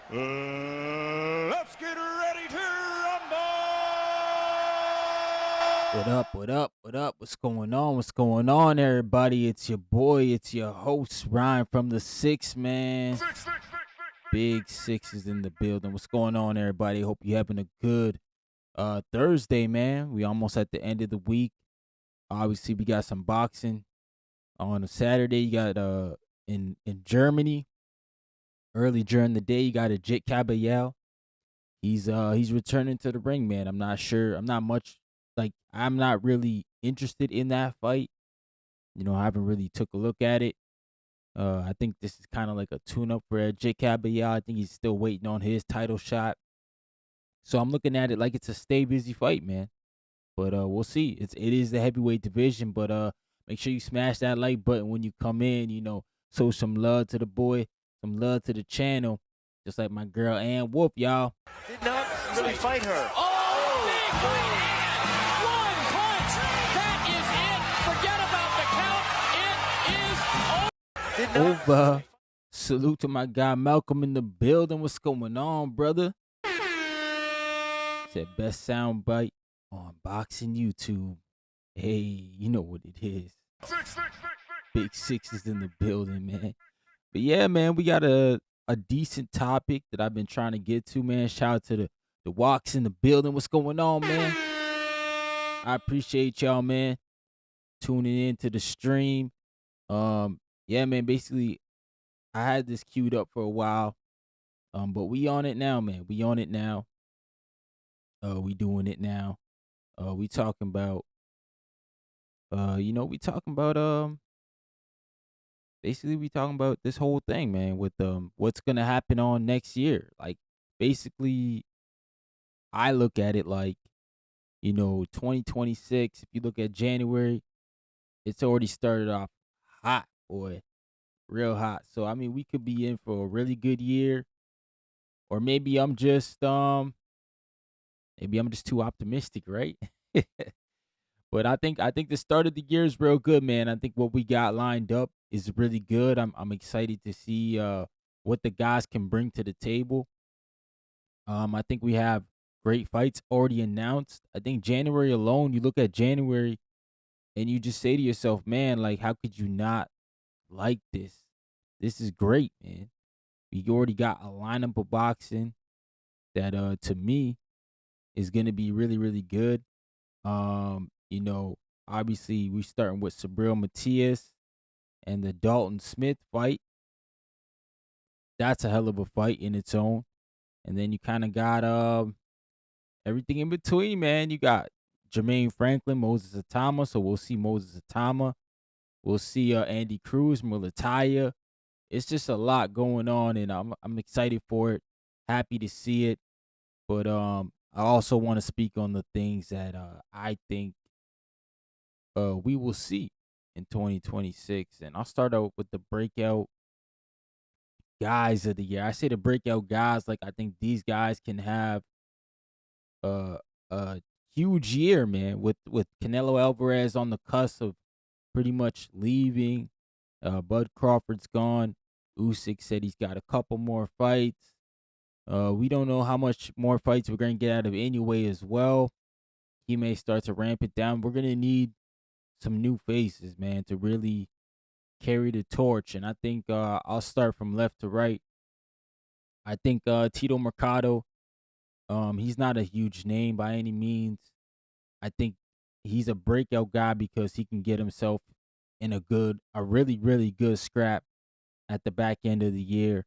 Let's get ready to rumble! What up? What up? What up? What's going on? What's going on, everybody? It's your boy. It's your host, Ryan from the Six, man. Big Six is in the building. What's going on, everybody? Hope you having a good Thursday, man. We almost at the end of the week. Obviously, we got some boxing on a Saturday. You got in Germany early during the day. You got a Jit Caballel. He's returning to the ring, man. I'm not sure. I'm not really interested in that fight. I haven't really took a look at it. I think this is kind of like a tune-up for Jake Caballel. I think he's still waiting on his title shot. So I'm looking at it like it's a stay busy fight, man. But we'll see. It is the heavyweight division, but make sure you smash that like button when you come in, show some love to the boy, some love to the channel. Just like my girl Ann Wolf, y'all. Did not really fight her. Oh, big right hand! One punch! That is it! Forget about the count. It is over. Did not. Over. Salute to my guy Malcolm in the building. What's going on, brother? Said best sound bite on boxing YouTube. Hey, you know what it is. Big Six is in the building, man. But yeah, man, we got a decent topic that I've been trying to get to, man. Shout out to the walks in the building. What's going on, man? I appreciate y'all, man, tuning in to the stream. Yeah, man, basically I had this queued up for a while. But we on it now, man. We on it now. We doing it now. We talking about we talking about basically we talking about this whole thing, man, with what's gonna happen on next year. Like basically I look at it like, 2026, if you look at January, it's already started off hot, boy. Real hot. So I mean we could be in for a really good year. Or maybe I'm just too optimistic, right? But I think the start of the year is real good, man. I think what we got lined up is really good. I'm excited to see what the guys can bring to the table. I think we have great fights already announced. I think January alone, you look at January and you just say to yourself, man, like how could you not like this? This is great, man. We already got a lineup of boxing that to me is gonna be really, really good. Obviously we starting with Sabril Matias and the Dalton Smith fight. That's a hell of a fight in its own. And then you kind of got everything in between, man. You got Jermaine Franklin, Moses Atama. So we'll see Moses Atama. We'll see Andy Cruz, Mulataya. It's just a lot going on, and I'm excited for it. Happy to see it. But I also want to speak on the things that I think we will see in 2026. And I'll start out with the breakout guys of the year. I say the breakout guys, like I think these guys can have a huge year, man. With Canelo Alvarez on the cusp of pretty much leaving, Bud Crawford's gone. Usyk said he's got a couple more fights. We don't know how much more fights we're gonna get out of Inoue as well. He may start to ramp it down. We're gonna need some new faces, man, to really carry the torch. And I think I'll start from left to right. I think Tito Mercado, he's not a huge name by any means. I think he's a breakout guy because he can get himself in a really, really good scrap at the back end of the year,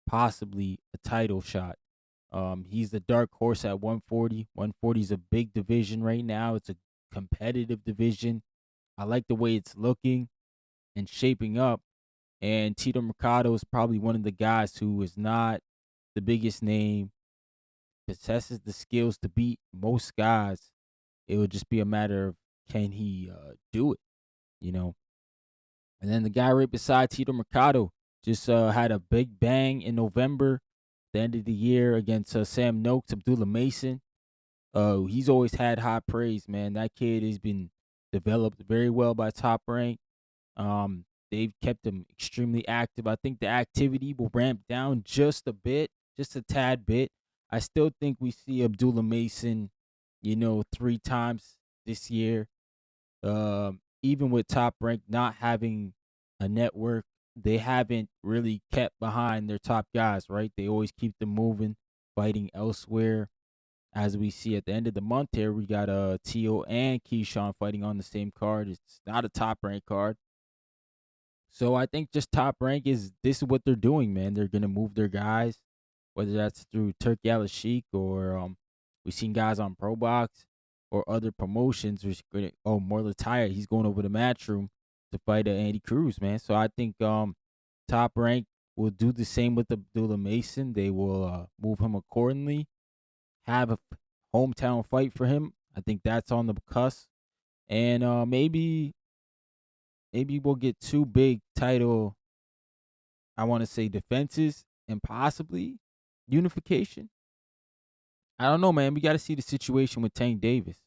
possibly a title shot. He's the dark horse at 140. 140 is a big division right now. It's a competitive division. I like the way it's looking and shaping up. And Tito Mercado is probably one of the guys who is not the biggest name, possesses the skills to beat most guys. It would just be a matter of can he do it, you know? And then the guy right beside Tito Mercado just had a big bang in November, the end of the year against Sam Noakes, Abdullah Mason. He's always had high praise, man. That kid has been developed very well by Top Rank. They've kept him extremely active. I think the activity will ramp down just a bit just a tad bit. I still think we see Abdullah Mason, 3 times this year. Even with Top Rank not having a network, they haven't really kept behind their top guys, right? They always keep them moving, fighting elsewhere. As we see at the end of the month here, we got Tio and Keyshawn fighting on the same card. It's not a Top Rank card. So I think just Top Rank this is what they're doing, man. They're gonna move their guys, whether that's through Turkey Al Sheik or we've seen guys on Pro Box or other promotions. Morla Tire, he's going over to Matchroom to fight Andy Cruz, man. So I think Top Rank will do the same with Abdullah Mason. They will move him accordingly, have a hometown fight for him. I think that's on the cusp, and maybe we'll get 2 big title, I want to say, defenses and possibly unification. I don't know, man. We got to see the situation with Tank Davis.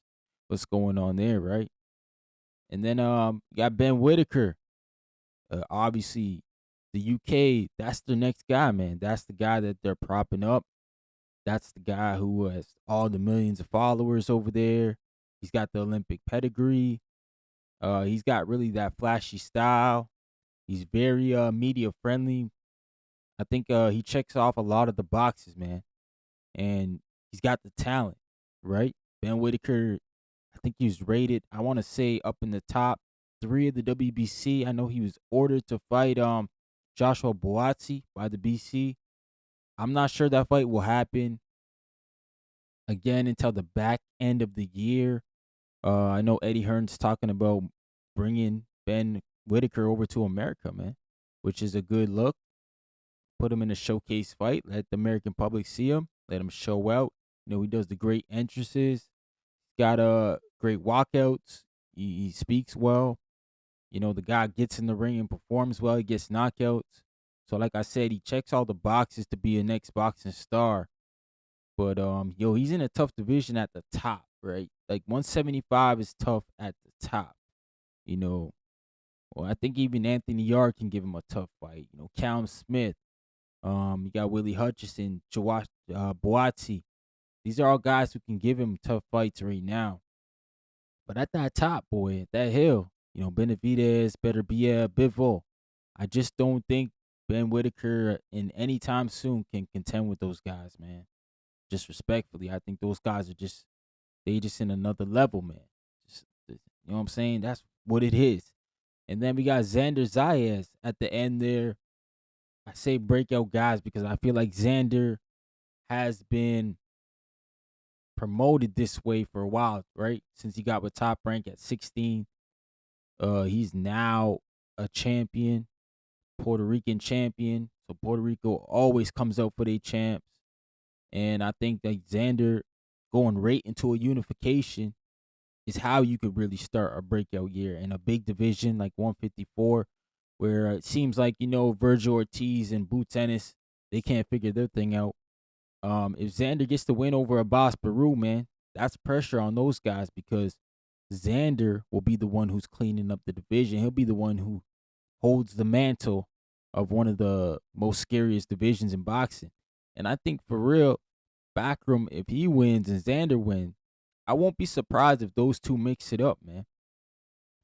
What's going on there, right? And then we got Ben Whitaker. Obviously, the UK, that's the next guy, man. That's the guy that they're propping up. That's the guy who has all the millions of followers over there. He's got the Olympic pedigree. He's got really that flashy style. He's very media friendly. I think he checks off a lot of the boxes, man. And he's got the talent, right? Ben Whitaker, I think he was rated, I want to say, up in the top 3 of the WBC. I know he was ordered to fight Joshua Boazzi by the BC. I'm not sure that fight will happen again until the back end of the year. I know Eddie Hearn's talking about bringing Ben Whitaker over to America, man, which is a good look. Put him in a showcase fight. Let the American public see him. Let him show out. He does the great entrances. Got great walkouts. He speaks well. The guy gets in the ring and performs well. He gets knockouts. So like I said, he checks all the boxes to be a next boxing star. But he's in a tough division at the top, right? Like 175 is tough at the top. Well, I think even Anthony Yard can give him a tough fight. Callum Smith. You got Willie Hutchison, Boazzi. These are all guys who can give him tough fights right now. But at that top, boy, at that hill, Benavidez, Bivol. I just don't think Ben Whitaker in any time soon can contend with those guys, man. Just respectfully, I think those guys are just in another level, man. You know what I'm saying? That's what it is. And then we got Xander Zayas at the end there. I say breakout guys because I feel like Xander has been promoted this way for a while, right? Since he got with Top Rank at 16. He's now a champion, Puerto Rican champion. So Puerto Rico always comes out for their champs. And I think that Xander going right into a unification is how you could really start a breakout year in a big division like 154, where it seems like, Virgil Ortiz and Boots Ennis, they can't figure their thing out. If Xander gets the win over Abbas Baru, man, that's pressure on those guys because Xander will be the one who's cleaning up the division. He'll be the one who holds the mantle of one of the most scariest divisions in boxing. And I think for real, Backroom, if he wins and Xander wins, I won't be surprised if those two mix it up, man.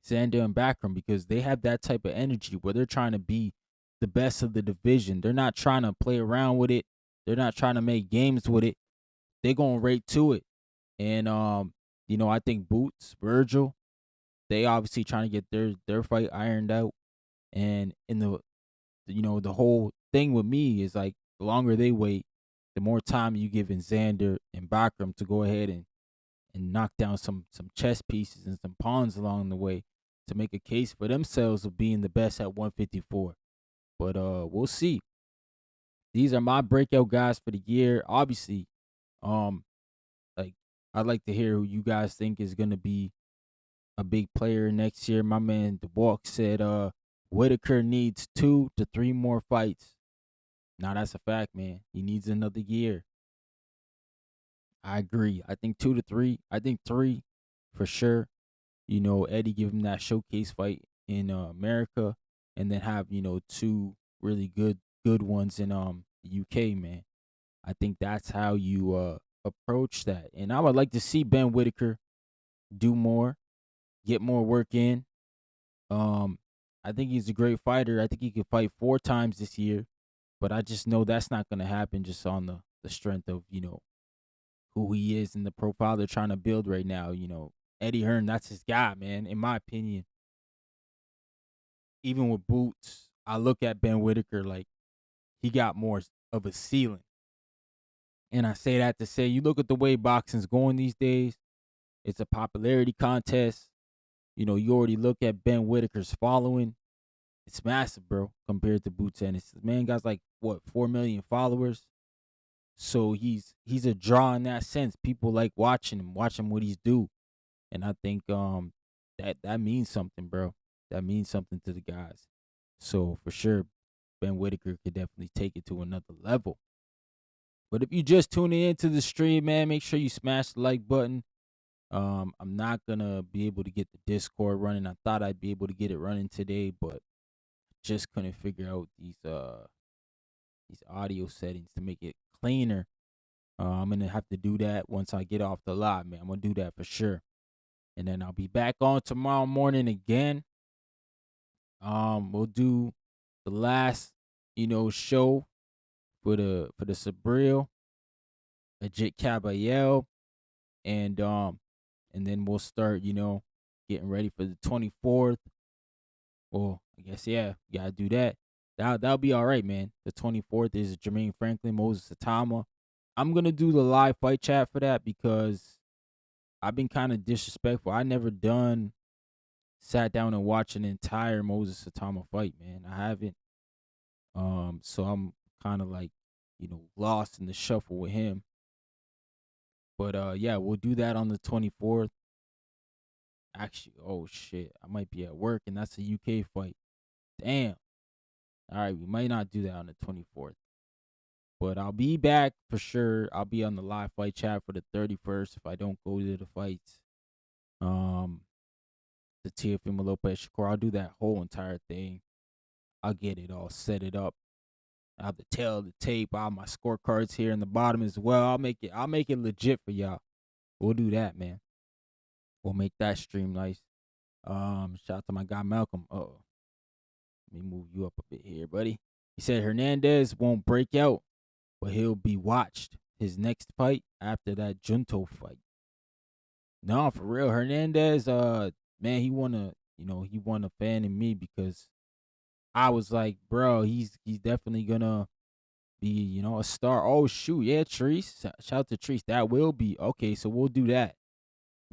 Xander and Backroom, because they have that type of energy where they're trying to be the best of the division. They're not trying to play around with it. They're not trying to make games with it. They're going right to it. And I think Boots, Virgil, they obviously trying to get their fight ironed out. And in the whole thing with me is like the longer they wait, the more time you give in Xander and Backroom to go ahead and knock down some chess pieces and some pawns along the way to make a case for themselves of being the best at 154. But we'll see. These are my breakout guys for the year. Obviously, I'd like to hear who you guys think is gonna be a big player next year. My man DeWalk said Whitaker needs 2 to 3 more fights. Now that's a fact, man. He needs another year. I agree. I think 2 to 3. I think 3 for sure. Eddie give him that showcase fight in America, and then have 2 really good ones in the UK, man. I think that's how you approach that. And I would like to see Ben Whitaker do more, get more work in. Um, I think he's a great fighter. I think he could fight 4 times this year, but I just know that's not gonna happen just on the strength of who he is and the profile they're trying to build right now. Eddie Hearn, that's his guy, man. In my opinion, even with Boots, I look at Ben Whitaker like he got more of a ceiling. And I say that to say, you look at the way boxing's going these days, it's a popularity contest. You already look at Ben Whitaker's following. It's massive, bro, compared to Boots Ennis. Man got like what, 4 million followers. So he's a draw in that sense. People like watching him, watching what he's do. And I think that means something, bro. That means something to the guys. So for sure, Ben Whitaker could definitely take it to another level. But if you just tuning into the stream, man, make sure you smash the like button. I'm not gonna be able to get the Discord running. I thought I'd be able to get it running today, but just couldn't figure out these audio settings to make it cleaner. I'm gonna have to do that once I get off the live, man. I'm gonna do that for sure. And then I'll be back on tomorrow morning again. We'll do the last, show for the Sabril, Ajit Caballel, and then we'll start, getting ready for the 24th. Well, I guess yeah, you gotta do that. That'll be all right, man. The 24th is Jermaine Franklin, Moses Satama. I'm gonna do the live fight chat for that because I've been kind of disrespectful. I never sat down and watched an entire Moses Satama fight, man. I haven't. So I'm kind of like, lost in the shuffle with him. But yeah, we'll do that on the 24th. Actually, oh shit, I might be at work and that's a UK fight. Damn. All right, we might not do that on the 24th. But I'll be back for sure. I'll be on the live fight chat for the 31st if I don't go to the fights. The Teofimo Lopez Shakur, I'll do that whole entire thing. I'll get it all set it up. I'll have the tail of the tape, all my scorecards here in the bottom as well. I'll make it legit for y'all. We'll do that, man. We'll make that stream nice. Shout out to my guy Malcolm. Let me move you up a bit here, buddy. He said Hernandez won't break out, but he'll be watched. His next fight after that Junto fight. No, for real. Hernandez, man, he won a fan in me because I was like, bro, he's definitely gonna be, a star. Oh shoot, yeah, Treese. Shout out to Treese. That will be okay. So we'll do that.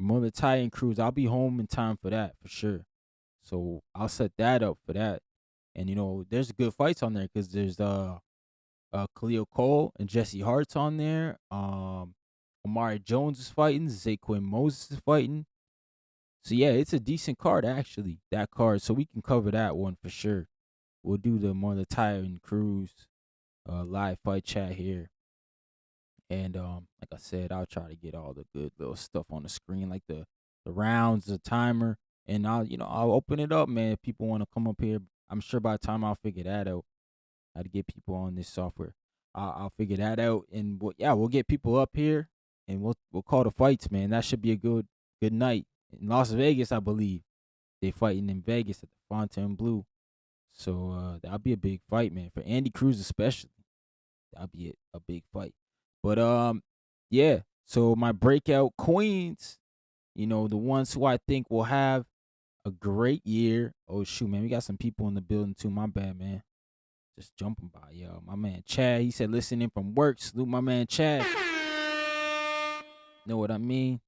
Muay Thai and Cruz. I'll be home in time for that for sure. So I'll set that up for that. And there's good fights on there because there's Khalil Cole and Jesse Hart's on there. Omari Jones is fighting. Zaquin Moses is fighting. So yeah, it's a decent card actually. That card, so we can cover that one for sure. We'll do the Muay Thai and Cruz live fight chat here. And like I said, I'll try to get all the good little stuff on the screen, like the rounds, the timer, and I'll open it up, man. If people want to come up here, I'm sure by the time I'll figure that out, how to get people on this software, I'll figure that out, and we'll get people up here, and we'll call the fights, man. That should be a good night in Las Vegas, I believe. They fighting in Vegas at the Fontainebleau, so that'll be a big fight, man, for Andy Cruz especially. That'll be a big fight. But yeah. So my breakout queens, the ones who I think will have a great year. Oh shoot, man, we got some people in the building too. My bad, man. Just jumping by, yo. My man Chad, he said listening from work. Salute my man Chad. Know what I mean?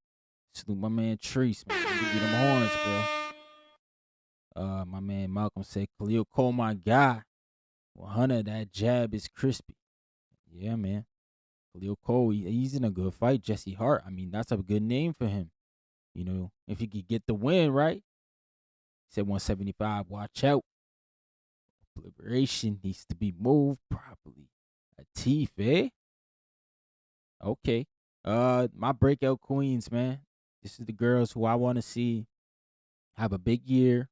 Salute my man Treese, man. Give them horns, bro. My man Malcolm said Khalil Cole, my guy. 100, that jab is crispy. Yeah, man. Khalil Cole, he's in a good fight. Jesse Hart, I mean, that's a good name for him. If he could get the win, right? He said 175, watch out. Liberation needs to be moved properly. A teeth, eh? Okay. My breakout queens, man. This is the girls who I want to see have a big year.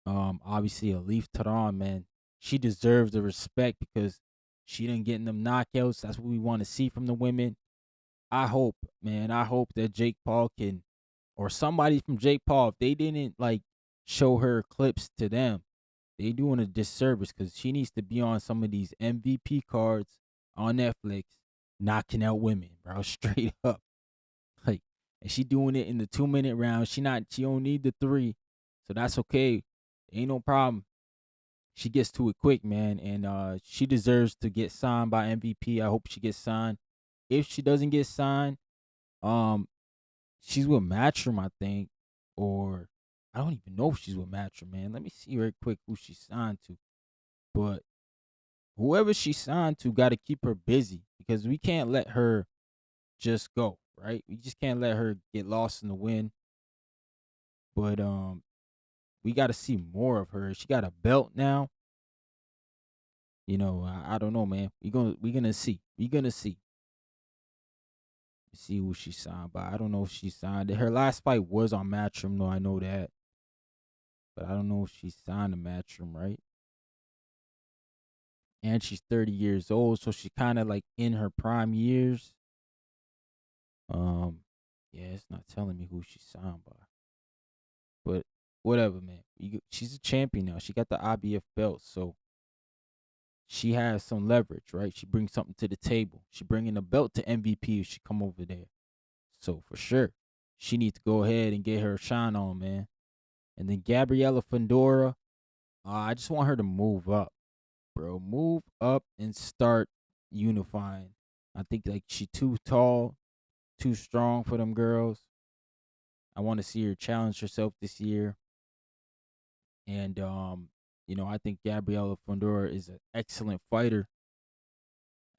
Obviously, Alif Taran, man. She deserves the respect because She didn't get them knockouts. That's what we want to see from the women. I hope, man. I hope that Jake Paul can, or somebody from Jake Paul, if they didn't like show her clips to them, they doing a disservice because she needs to be on some of these MVP cards on Netflix, knocking out women, bro. Straight up, like, and she doing it in the 2 minute round. She don't need the three, so that's okay. Ain't no problem. She gets to it quick, man, and she deserves to get signed by MVP. I hope she gets signed. If she doesn't get signed, um, she's with Matchroom, I think, or I don't even know if she's with Matchroom, man. Let me see very quick who she signed to. But whoever she signed to got to keep her busy because we can't let her just go, right? We just can't let her get lost in the wind. But we got to see more of her. She got a belt now. You know, I don't know, man. We gonna see. We gonna see. See who she signed by. I don't know if she signed it. Her last fight was on Matchroom, though. I know that, but I don't know if she signed a Matchroom, right? And she's 30 years old, so she's kind of like in her prime years. Um, yeah, it's not telling me who she signed by, but whatever, man. She's a champion now. She got the IBF belt, so she has some leverage, right? She brings something to the table. She bringing the belt to MVP if she come over there. So for sure, she needs to go ahead and get her shine on, man. And then Gabriella Fedora, I just want her to move up, bro. Move up and start unifying. I think like she too tall, too strong for them girls. I want to see her challenge herself this year. And I think Gabriella Fedora is an excellent fighter.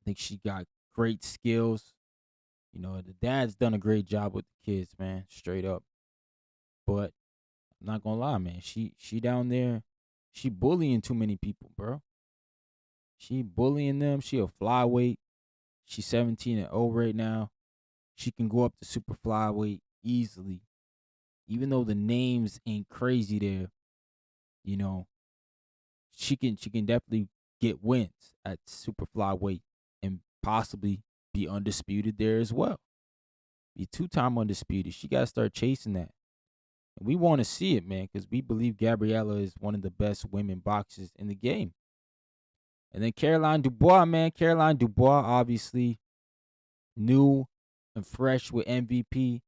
I think she got great skills. You know, the dad's done a great job with the kids, man, straight up. But I'm not gonna lie, man. She down there, she bullying too many people, bro. She bullying them. She a flyweight. She's 17-0 right now. She can go up to super flyweight easily. Even though the names ain't crazy there, you know, she can definitely get wins at super flyweight and possibly be undisputed there as well. Be 2-time undisputed. She gotta start chasing that. And we want to see it, man, because we believe Gabriella is one of the best women boxers in the game. And then Caroline Dubois, man. Caroline Dubois, obviously new and fresh with MVP.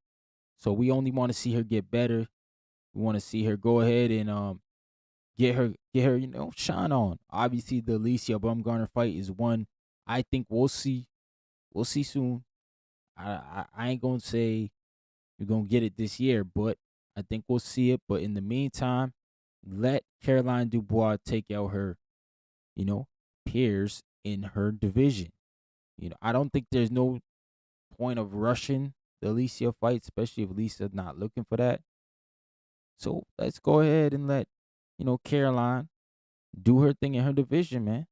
So we only want to see her get better. We want to see her go ahead and get her, shine on. Obviously, the Alicia Bumgarner fight is one I think we'll see. We'll see soon. I ain't gonna say we're gonna get it this year, but I think we'll see it. But in the meantime, let Caroline Dubois take out her, peers in her division. I don't think there's no point of rushing the Alicia fight, especially if Alicia's not looking for that. So let's go ahead and let, Caroline do her thing in her division, man.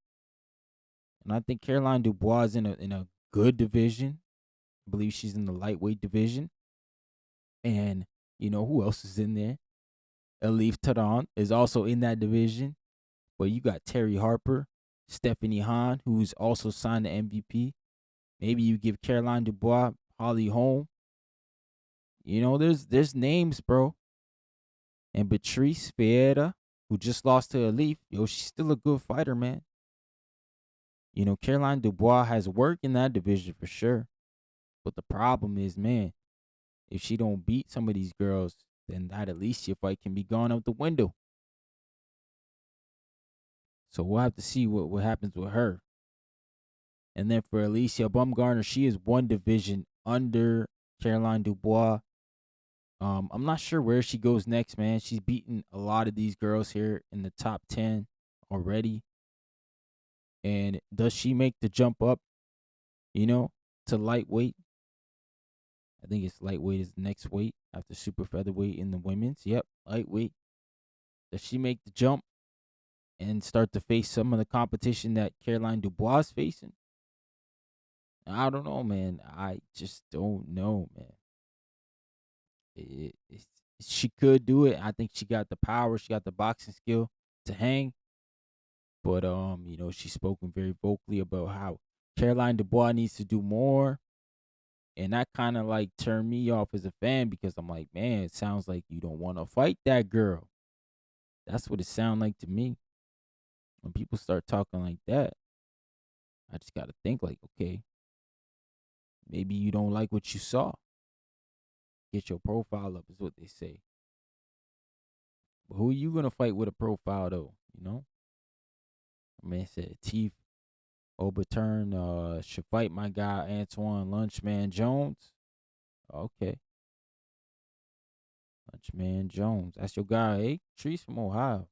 And I think Caroline Dubois is in a good division. I believe she's in the lightweight division. And who else is in there? Elif Taran is also in that division. But you got Terry Harper, Stephanie Hahn, who's also signed the MVP. Maybe you give Caroline Dubois, Holly Holm. There's names, bro. And Beatrice Vieira, who just lost to Elif, she's still a good fighter, man. Caroline Dubois has work in that division for sure. But the problem is, man, if she don't beat some of these girls, then that Alicia fight can be gone out the window. So we'll have to see what happens with her. And then for Alicia Bumgarner, she is one division under Caroline Dubois. I'm not sure where she goes next, man. She's beaten a lot of these girls here in the top 10 already. And does she make the jump up, to lightweight? I think it's lightweight is the next weight after super featherweight in the women's. Yep, lightweight. Does she make the jump and start to face some of the competition that Caroline Dubois is facing? I don't know, man. I just don't know, man. She could do it. I think she got the power. She got the boxing skill to hang. But she's spoken very vocally about how Caroline Dubois needs to do more. And that kind of like turned me off as a fan because I'm like, man, it sounds like you don't want to fight that girl. That's what it sounds like to me. When people start talking like that, I just got to think like, okay, maybe you don't like what you saw. Get your profile up is what they say. But who are you going to fight with a profile though? Man said Teeth Oberturn should fight my guy Antoine Lunchman Jones. Okay. Lunchman Jones. That's your guy, eh? Trees from Ohio.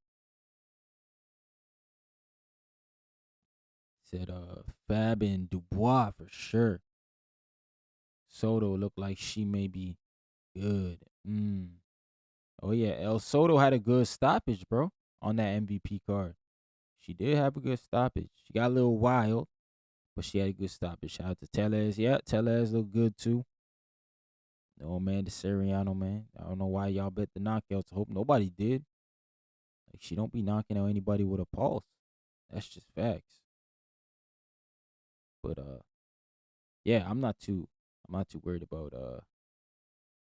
Said Fab and Dubois for sure. Soto looked like she may be good. Oh yeah, El Soto had a good stoppage, bro, on that MVP card. She did have a good stoppage. She got a little wild, but she had a good stoppage. Shout out to Tellez. Yeah, Tellez looked good too. No man, the Siriano, man. I don't know why y'all bet the knockouts. I hope nobody did. Like she don't be knocking out anybody with a pulse. That's just facts. But yeah, I'm not too worried about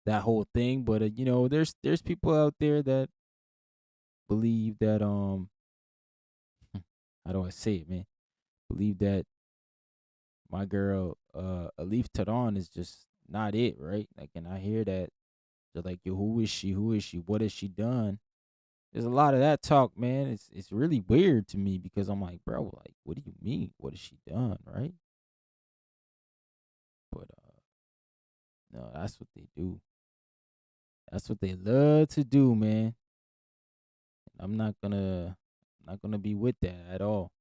that whole thing. But there's people out there that believe that how do I say it, man? Believe that my girl Alif Taran is just not it, right? Like, and I hear that they're like, yo, who is she? Who is she? What has she done? There's a lot of that talk, man. It's really weird to me because I'm like, bro, like, what do you mean? What has she done, right? But no, that's what they do. That's what they love to do, man. I'm not gonna be with that at all.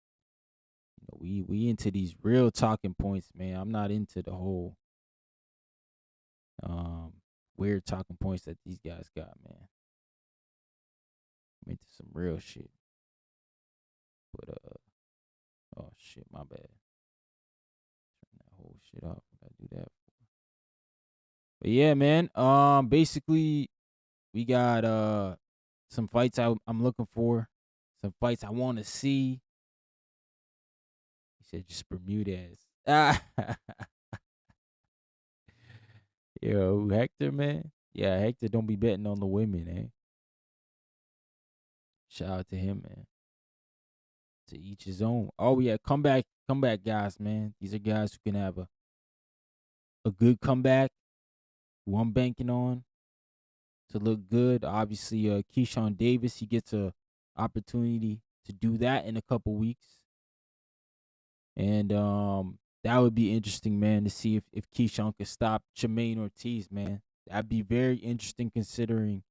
We into these real talking points, man. I'm not into the whole weird talking points that these guys got, man. I'm into some real shit. But oh shit, my bad. Turn that whole shit off. I gotta do that. But yeah, man. Basically, we got some fights I'm looking for. Some fights I want to see. He said just Bermudez. Yo, Hector, man. Yeah, Hector don't be betting on the women, eh? Shout out to him, man. To each his own. Oh yeah, comeback guys, man. These are guys who can have a good comeback, who I'm banking on to look good. Obviously, Keyshawn Davis, he gets a opportunity to do that in a couple weeks. And that would be interesting, man, to see if Keyshawn could stop Jermaine Ortiz, man. That'd be very interesting considering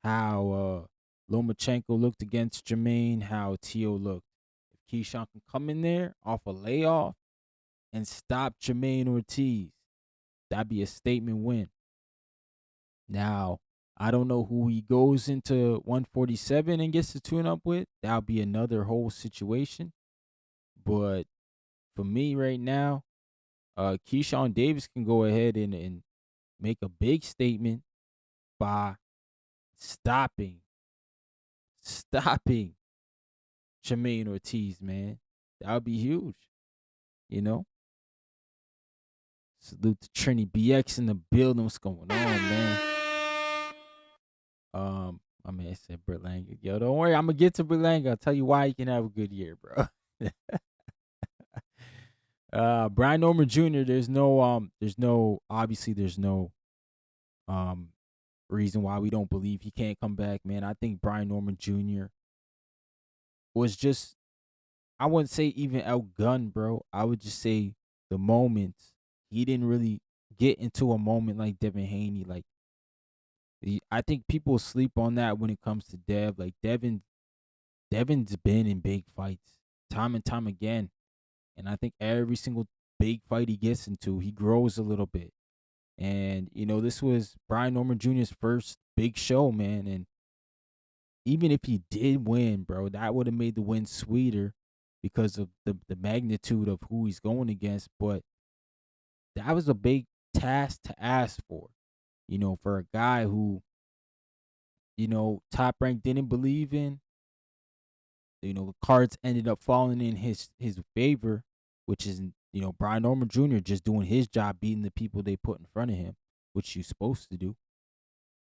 how Lomachenko looked against Jermaine, how Tio looked. If Keyshawn can come in there off a layoff and stop Jermaine Ortiz, that'd be a statement win. Now, I don't know who he goes into 147 and gets to tune up with. That'll be another whole situation. But for me right now, Keyshawn Davis can go ahead and make a big statement by stopping Jermaine Ortiz, man. That would be huge, Salute to Trini BX in the building. What's going on, man? My man said Berlanga. Yo, don't worry, I'm gonna get to Berlanga. I'll tell you why he can have a good year, bro. Brian Norman Jr. There's no reason why we don't believe he can't come back, man. I think Brian Norman Jr. was just, I wouldn't say even outgunned, bro. I would just say the moments he didn't really get into a moment like Devin Haney. Like, I think people sleep on that when it comes to Dev. Like Devin's been in big fights time and time again. And I think every single big fight he gets into, he grows a little bit. And, this was Brian Norman Jr.'s first big show, man. And even if he did win, bro, that would have made the win sweeter because of the magnitude of who he's going against. But that was a big task to ask for, for a guy who, Top Rank didn't believe in. the cards ended up falling in his favor, which is Brian Norman Jr. just doing his job, beating the people they put in front of him, which you're supposed to do.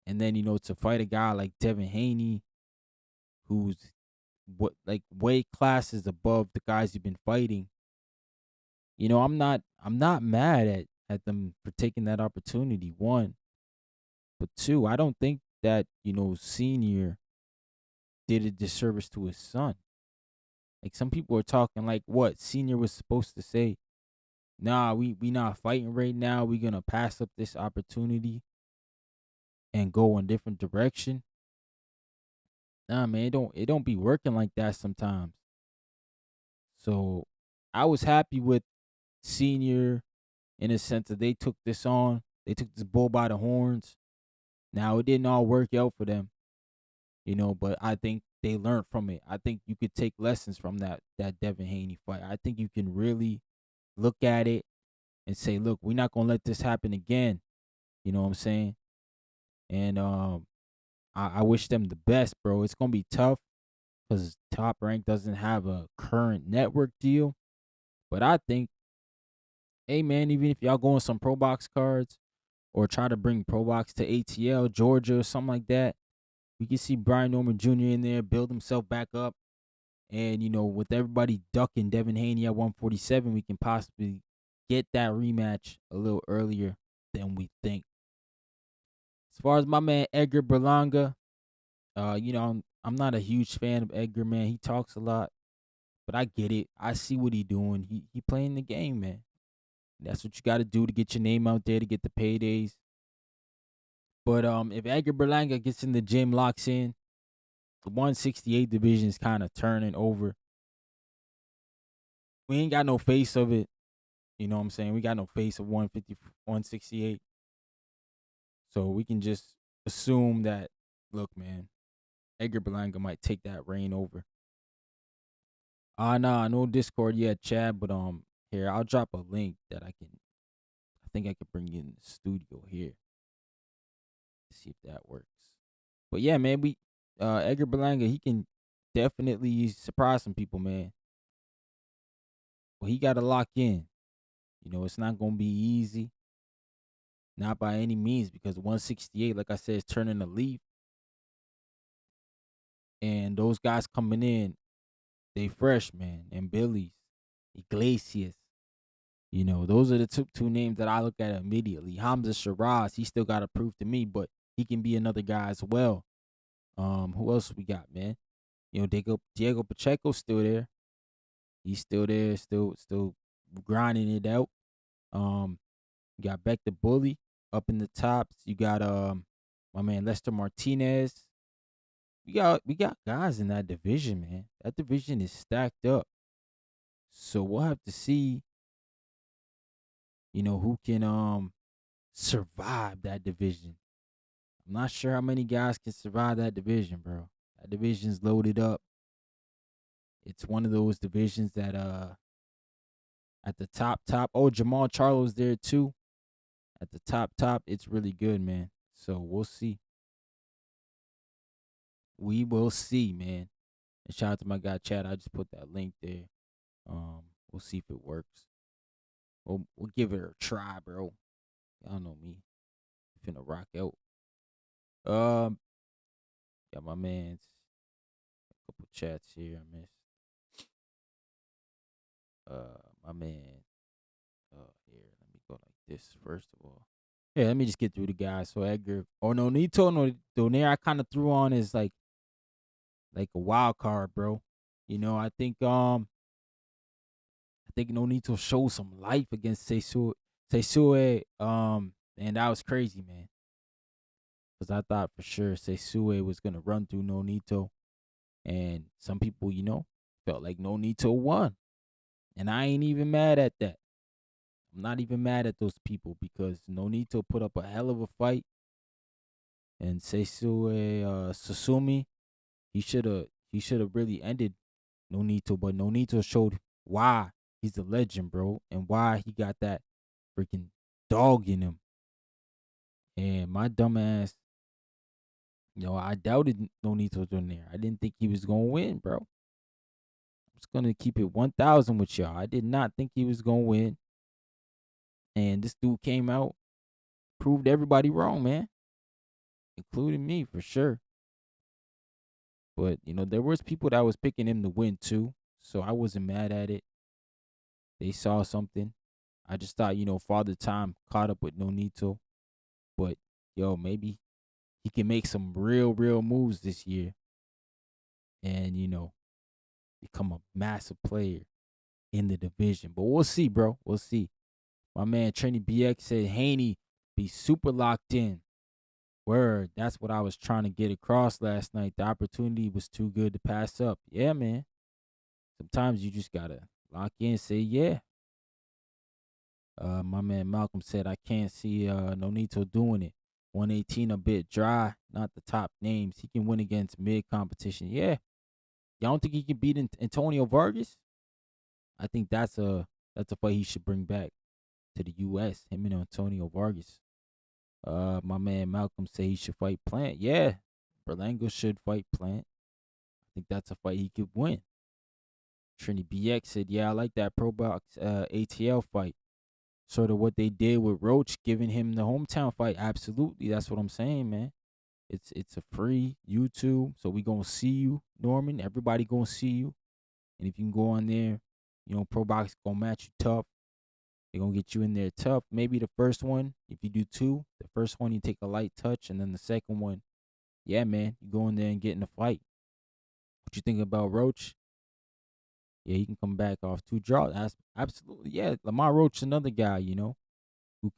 And then to fight a guy like Devin Haney, who's way classes above the guys you've been fighting. I'm not mad at them for taking that opportunity. One, but two, I don't think that Senior did a disservice to his son. Like, some people are talking like what Senior was supposed to say. Nah, we not fighting right now. We gonna pass up this opportunity and go in different direction. Nah, man, it don't be working like that sometimes. So I was happy with Senior in a sense that they took this on. They took this bull by the horns. Now, it didn't all work out for them, but I think they learned from it. I think you could take lessons from that Devin Haney fight. I think you can really look at it and say, look, we're not gonna let this happen again. You know what I'm saying? And I wish them the best, bro. It's gonna be tough because Top Rank doesn't have a current network deal. But I think, hey man, even if y'all go on some Pro Box cards or try to bring Pro Box to ATL, Georgia, or something like that, we can see Brian Norman Jr. in there build himself back up. And, with everybody ducking Devin Haney at 147, we can possibly get that rematch a little earlier than we think. As far as my man Edgar Berlanga, I'm not a huge fan of Edgar, man. He talks a lot, but I get it. I see what he doing. He playing the game, man. That's what you got to do to get your name out there, to get the paydays. But if Edgar Berlanga gets in the gym, locks in, the 168 division is kind of turning over. We ain't got no face of it. You know what I'm saying? We got no face of 150, 168. So we can just assume that, look, man, Edgar Berlanga might take that reign over. Nah, no Discord yet, Chad, but here, I'll drop a link that I think I could bring you in the studio here. See if that works. But yeah, man, Edgar Berlanga, he can definitely surprise some people, man. But he got to lock in. It's not going to be easy. Not by any means, because 168, like I said, is turning a leaf. And those guys coming in, they fresh, man. And Billy's, Iglesias. Those are the two names that I look at immediately. Hamza Shiraz, he still got to prove to me, but he can be another guy as well. Who else we got, man? Diego Pacheco's still there. He's still there, still grinding it out. You got Beck the Bully up in the tops. You got my man Lester Martinez. We got guys in that division, man. That division is stacked up. So we'll have to see, who can survive that division. I'm not sure how many guys can survive that division, bro. That division's loaded up. It's one of those divisions that at the top. Oh, Jamal Charlo's there too. At the top, it's really good, man. So we'll see. We will see, man. And shout out to my guy Chad. I just put that link there. We'll see if it works. We'll give it a try, bro. Y'all know me. Finna rock out. Got my man's a couple chats here I missed. My man. Here, let me go like this first of all. Yeah, let me just get through the guys. So Edgar or Nonito Donaire, I kind of threw on as like a wild card, bro. I think Nonito showed some life against Seisue. And that was crazy, man. Because I thought for sure Seisue was gonna run through Nonito, and some people, felt like Nonito won, and I ain't even mad at that. I'm not even mad at those people because Nonito put up a hell of a fight, and Seisue Susumi, he should have really ended Nonito, but Nonito showed why he's a legend, bro, and why he got that freaking dog in him. And my dumb ass, I doubted Nonito down there. I didn't think he was gonna win, bro. just gonna keep it 1,000 with y'all. I did not think he was gonna win, and this dude came out, proved everybody wrong, man, including me for sure. But there was people that was picking him to win too, so I wasn't mad at it. They saw something. I just thought, Father Time caught up with Nonito, but maybe he can make some real moves this year, and become a massive player in the division. But we'll see, bro. We'll see. My man Trini BX said Haney be super locked in. Word. That's what I was trying to get across last night. The opportunity was too good to pass up. Yeah, man. Sometimes you just gotta lock in and say yeah. My man Malcolm said I can't see Nonito doing it. 118 a bit dry, not the top names. He can win against mid competition. Yeah. Y'all don't think he can beat Antonio Vargas? I think that's a fight he should bring back to the US. Him and Antonio Vargas. My man Malcolm say he should fight Plant. Yeah. Berlanga should fight Plant. I think that's a fight he could win. Trini BX said, yeah, I like that Pro Box ATL fight. Sort of what they did with Roach, giving him the hometown fight. Absolutely. That's what I'm saying, man. It's a free YouTube. So we gonna see you, Norman. Everybody gonna see you. And if you can go on there, Pro Box gonna match you tough. They're gonna get you in there tough. Maybe the first one, if you do two, the first one you take a light touch, and then the second one, yeah, man, you go in there and get in a fight. What you think about Roach? Yeah, he can come back off 2 draws. That's absolutely, yeah. Lamar Roach, another guy, who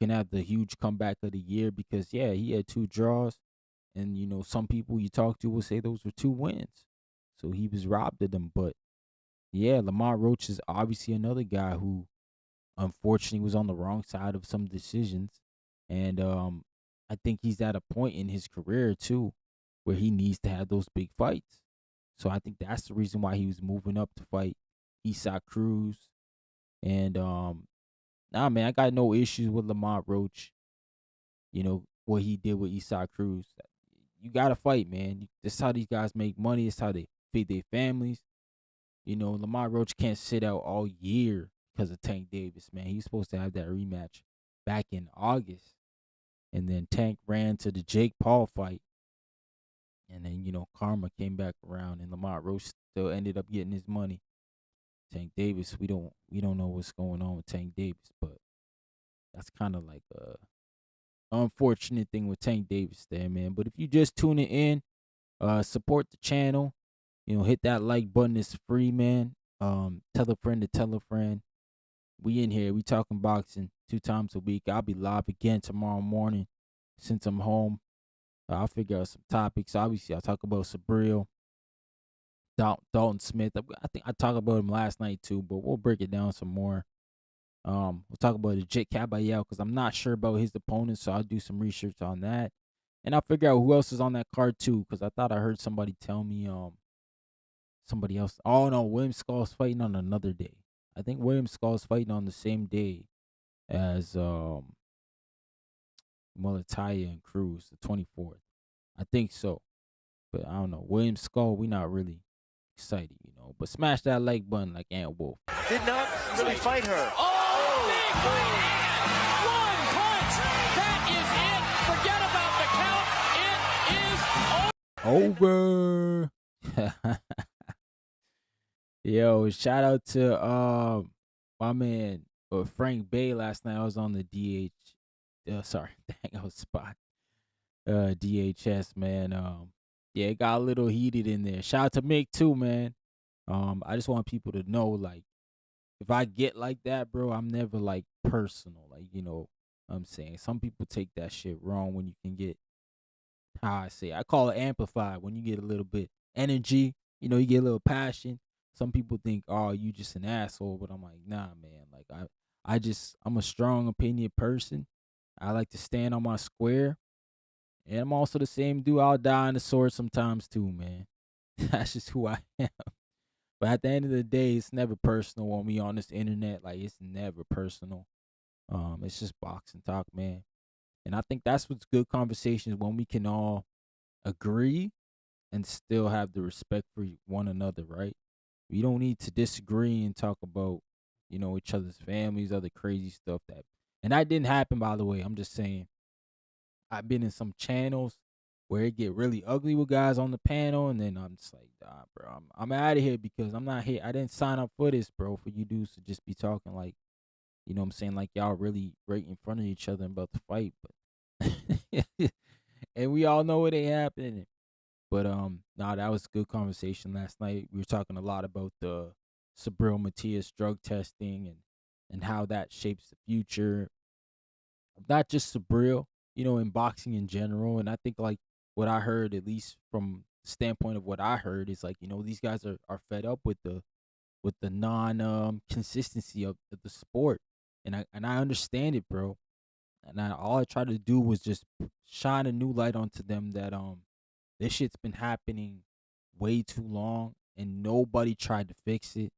can have the huge comeback of the year because, yeah, he had 2 draws. And, some people you talk to will say those were 2 wins. So he was robbed of them. But, yeah, Lamar Roach is obviously another guy who, unfortunately, was on the wrong side of some decisions. And I think he's at a point in his career, too, where he needs to have those big fights. So I think that's the reason why he was moving up to fight Isaac Cruz. And nah, man, I got no issues with Lamar Roach. What he did with Isaac Cruz. You gotta fight, man. That's how these guys make money. It's how they feed their families. Lamar Roach can't sit out all year because of Tank Davis, man. He was supposed to have that rematch back in August. And then Tank ran to the Jake Paul fight. And then, karma came back around and Lamar Roach still ended up getting his money. Tank Davis, we don't know what's going on with Tank Davis, but that's kind of like a unfortunate thing with Tank Davis there, man. But if you just tune it in, support the channel, hit that like button. It's free, man. Tell a friend to tell a friend. We in here, we talking boxing 2 times a week. I'll be live again tomorrow morning since I'm home. I'll figure out some topics. Obviously, I'll talk about Sabril, Dalton Smith. I think I talked about him last night too, but we'll break it down some more. We'll talk about the Jake Caballero because I'm not sure about his opponent, so I'll do some research on that, and I'll figure out who else is on that card too. Because I thought I heard somebody tell me somebody else. Oh no, William Skull's fighting on another day. I think William Skull's fighting on the same day as Mulataya and Cruz, the 24th. I think so, but I don't know. William Skull, we not really excited, but smash that like button like Ant Wolf. Did not really fight her. Oh, big right. 1 punch. That is it. Forget about the count. It is over. Yo, shout out to my man Frank Bay last night. I was on the I was spot. DHS, man. Yeah, it got a little heated in there. Shout out to Mick too, man. I just want people to know, like, if I get like that, bro, I'm never like personal. Like, I'm saying some people take that shit wrong when you can get, how I say, I call it amplified. When you get a little bit energy, you get a little passion. Some people think, oh, you just an asshole, but I'm like, nah, man. Like I'm a strong opinion person. I like to stand on my square. And I'm also the same dude. I'll die on the sword sometimes too, man. That's just who I am. But at the end of the day, it's never personal on me on this internet. Like, it's never personal. It's just boxing talk, man. And I think that's what's good conversations, when we can all agree and still have the respect for one another, right? We don't need to disagree and talk about, each other's families, other crazy stuff and that didn't happen, by the way. I'm just saying, I've been in some channels where it get really ugly with guys on the panel, and then I'm just like, nah, bro, I'm out of here because I'm not here. I didn't sign up for this, bro. For you dudes to just be talking like, what I'm saying, like y'all really right in front of each other and about to fight, but and we all know it ain't happening. But nah, that was a good conversation last night. We were talking a lot about the Sabril Matias drug testing and how that shapes the future, not just Sabril, in boxing in general. And I think like what I heard, at least from the standpoint of what I heard, is like, these guys are fed up with the non consistency of the sport. And I understand it, bro. And all I tried to do was just shine a new light onto them that this shit's been happening way too long and nobody tried to fix it.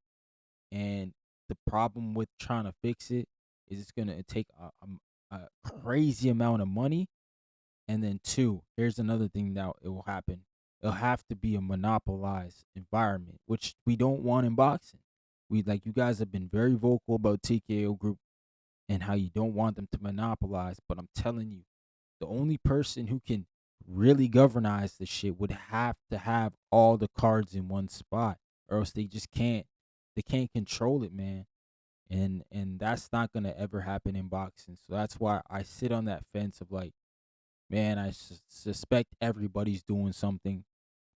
And the problem with trying to fix it is it's gonna take a crazy amount of money. And then two, here's another thing that it will happen. It'll have to be a monopolized environment, which we don't want in boxing. We like you guys have been very vocal about TKO Group and how you don't want them to monopolize. But I'm telling you, the only person who can really governize the shit would have to have all the cards in one spot, or else they just can't. They can't control it, man. And that's not gonna ever happen in boxing. So that's why I sit on that fence of like, man, I suspect everybody's doing something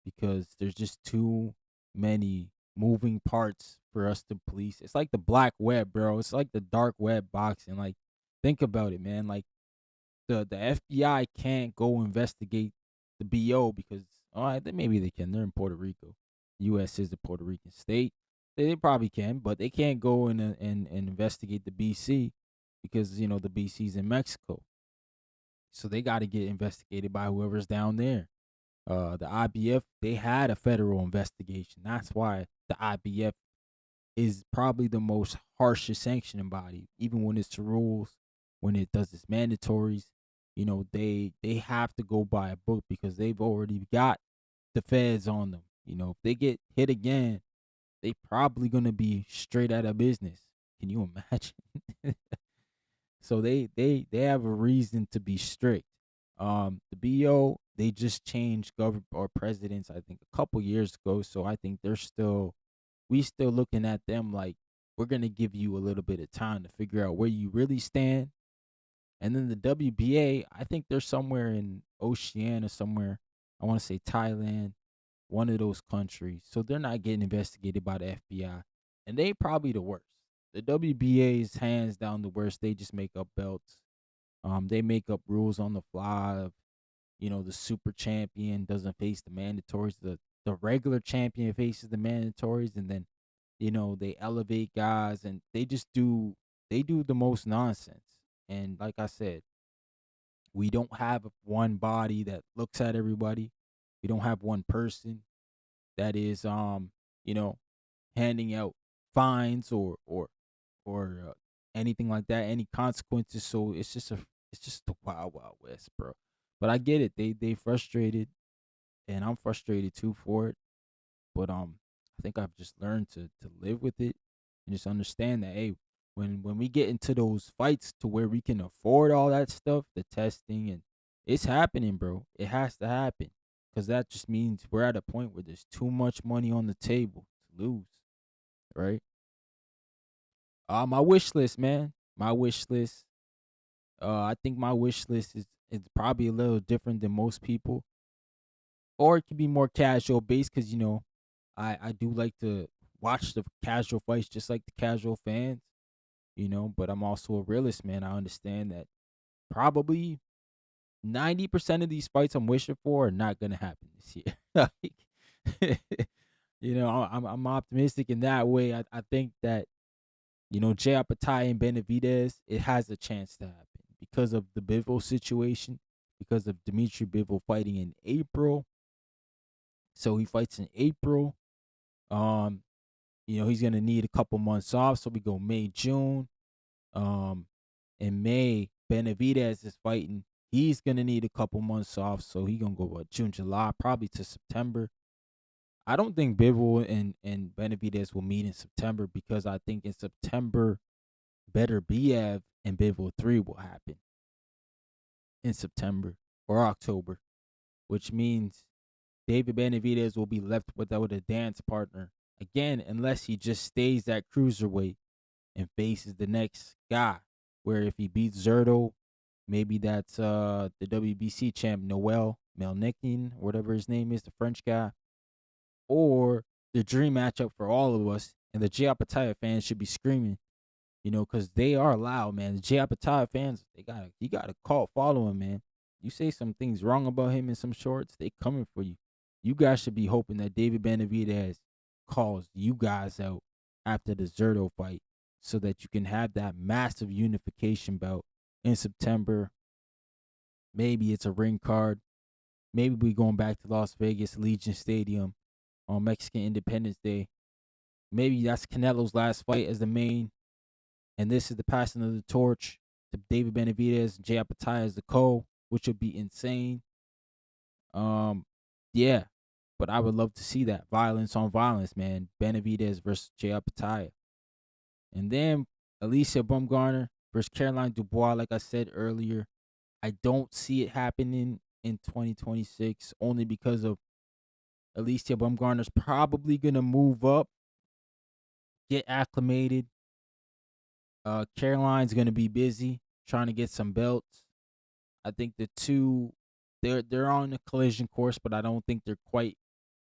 because there's just too many moving parts for us to police. It's like the black web, bro. It's like the dark web boxing. Like, think about it, man. Like the FBI can't go investigate the BO because all right, then maybe they can. They're in Puerto Rico. U.S. is a Puerto Rican state. They probably can, but they can't go and investigate the BC because the BC's in Mexico. So they got to get investigated by whoever's down there. The IBF, they had a federal investigation. That's why the IBF is probably the most harshest sanctioning body, even when it's rules, when it does its mandatories. They have to go by a book because they've already got the feds on them. If they get hit again, they probably gonna be straight out of business. Can you imagine? So they have a reason to be strict. The BO, they just changed government or presidents, I think, a couple years ago. So I think we still looking at them like we're gonna give you a little bit of time to figure out where you really stand. And then the WBA, I think they're somewhere in Oceania, somewhere. I want to say Thailand, one of those countries. So they're not getting investigated by the FBI, and they probably the worst. The WBA is hands down the worst. They just make up belts. They make up rules on the fly. The super champion doesn't face the mandatories. The regular champion faces the mandatories, and then they elevate guys, and they do the most nonsense. And like I said, we don't have one body that looks at everybody. We don't have one person that is you know handing out fines or anything like that, any consequences. So it's just the wild wild west, bro. But I get it. They frustrated, and I'm frustrated too for it. But I think I've just learned to live with it and just understand that, hey, when we get into those fights to where we can afford all that stuff, the testing, and it's happening, bro. It has to happen because that just means we're at a point where there's too much money on the table to lose, right? My wish list, man. My wish list. I think my wish list is probably a little different than most people, or it could be more casual based because I do like to watch the casual fights just like the casual fans, but I'm also a realist, man. I understand that probably 90% of these fights I'm wishing for are not gonna happen this year. Like, I'm optimistic in that way. I think that Jay Apatai and Benavidez, it has a chance to happen because of the Bivol situation, because of Dimitri Bivol fighting in April. So he fights in April. Um, he's gonna need a couple months off. So we go May, June. In May, Benavidez is fighting. He's gonna need a couple months off. So he gonna go June, July, probably to September. I don't think Bivol and Benavidez will meet in September because I think in September, Better Biev and Bivol 3 will happen in September or October, which means David Benavidez will be left without a dance partner again, unless he just stays at cruiserweight and faces the next guy. Where if he beats Zerto, maybe that's the WBC champ Noel Melnikin, whatever his name is, the French guy, or the dream matchup for all of us. And the Jay Apataya fans should be screaming, because they are loud, man. The Jay Apataya fans, you gotta call following, man. You say some things wrong about him in some shorts, they coming for you. You guys should be hoping that David Benavidez calls you guys out after the Zerto fight so that you can have that massive unification bout in September. Maybe it's a ring card. Maybe we going back to Las Vegas Legion Stadium on Mexican Independence Day. Maybe that's Canelo's last fight as the main, and this is the passing of the torch to David Benavidez and Jay Apataya as the co, which would be insane. Yeah, but I would love to see that violence on violence, man. Benavidez versus Jay Apataya, and then Alicia Baumgartner versus Caroline Dubois. Like I said earlier, I don't see it happening in 2026 only because of Alicia Baumgartner's probably gonna move up, get acclimated. Caroline's gonna be busy trying to get some belts. I think the two they're on a collision course, but I don't think they're quite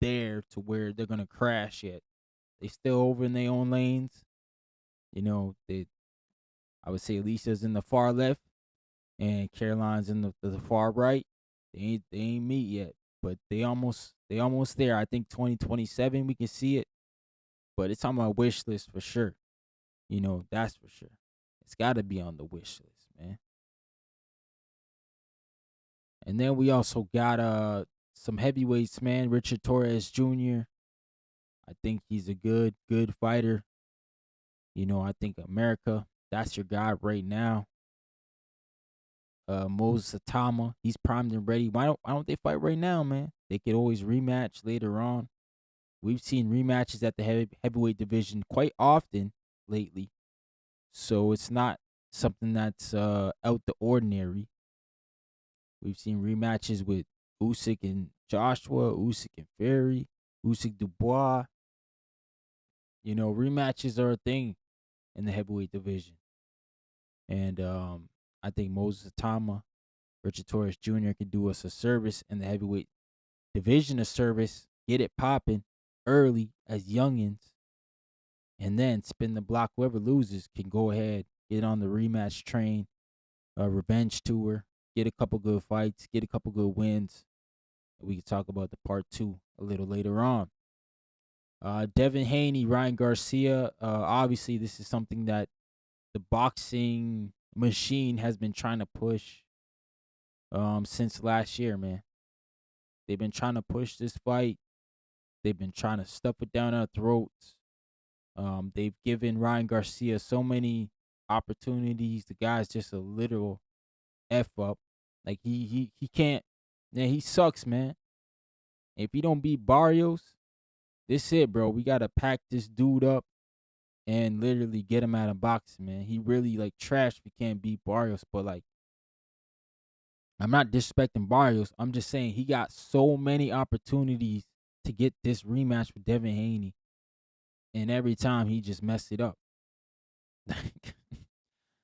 there to where they're gonna crash yet. They still over in their own lanes. They I would say Alicia's in the far left and Caroline's in the far right. They ain't meet yet, but they almost there. I think 2027 we can see it, but it's on my wish list for sure. That's for sure. It's got to be on the wish list, man. And then we also got some heavyweights, man. Richard Torres Jr. I think he's a good fighter. I think America, that's your guy right now. Moses Atama, he's primed and ready. Why don't they fight right now, man? They could always rematch later on. We've seen rematches at the heavyweight division quite often lately, so it's not something that's out the ordinary. We've seen rematches with Usyk and Joshua, Usyk and Fury, Usyk Dubois. Rematches are a thing in the heavyweight division, and I think Moses Atama, Richard Torres Jr. could do us a service in the heavyweight division, a service, get it popping early as youngins, and then spin the block. Whoever loses can go ahead, get on the rematch train, revenge tour, get a couple good fights, get a couple good wins. We can talk about the part 2 a little later on. Devin Haney, Ryan Garcia. Obviously, this is something that the boxing machine has been trying to push since last year, man. They've been trying to push this fight. They've been trying to stuff it down our throats. They've given Ryan Garcia so many opportunities. The guy's just a literal F up. Like he can't. Man, he sucks, man. If he don't beat Barrios, this it, bro. We gotta pack this dude up and literally get him out of boxing, man. He really trash if he can't beat Barrios, but I'm not disrespecting Barrios. I'm just saying he got so many opportunities to get this rematch with Devin Haney, and every time he just messed it up.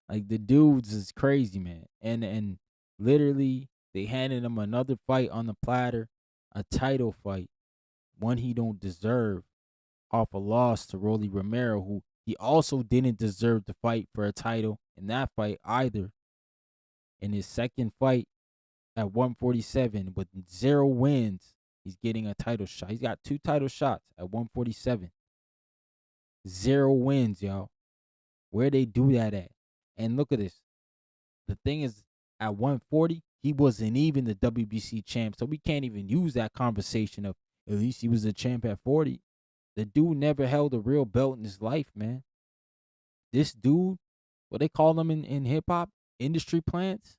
Like the dudes is crazy, man. And literally they handed him another fight on the platter, a title fight, one he don't deserve, off a loss to Rolly Romero, who he also didn't deserve to fight for a title in that fight either. In his second fight at 147 with 0 wins, he's getting a title shot. He's got 2 title shots at 147. 0 wins, y'all. Where they do that at? And look at this. The thing is, at 140, he wasn't even the WBC champ, so we can't even use that conversation of at least he was the champ at 40. The dude never held a real belt in his life, man. This dude, what they call them in hip-hop, industry plants,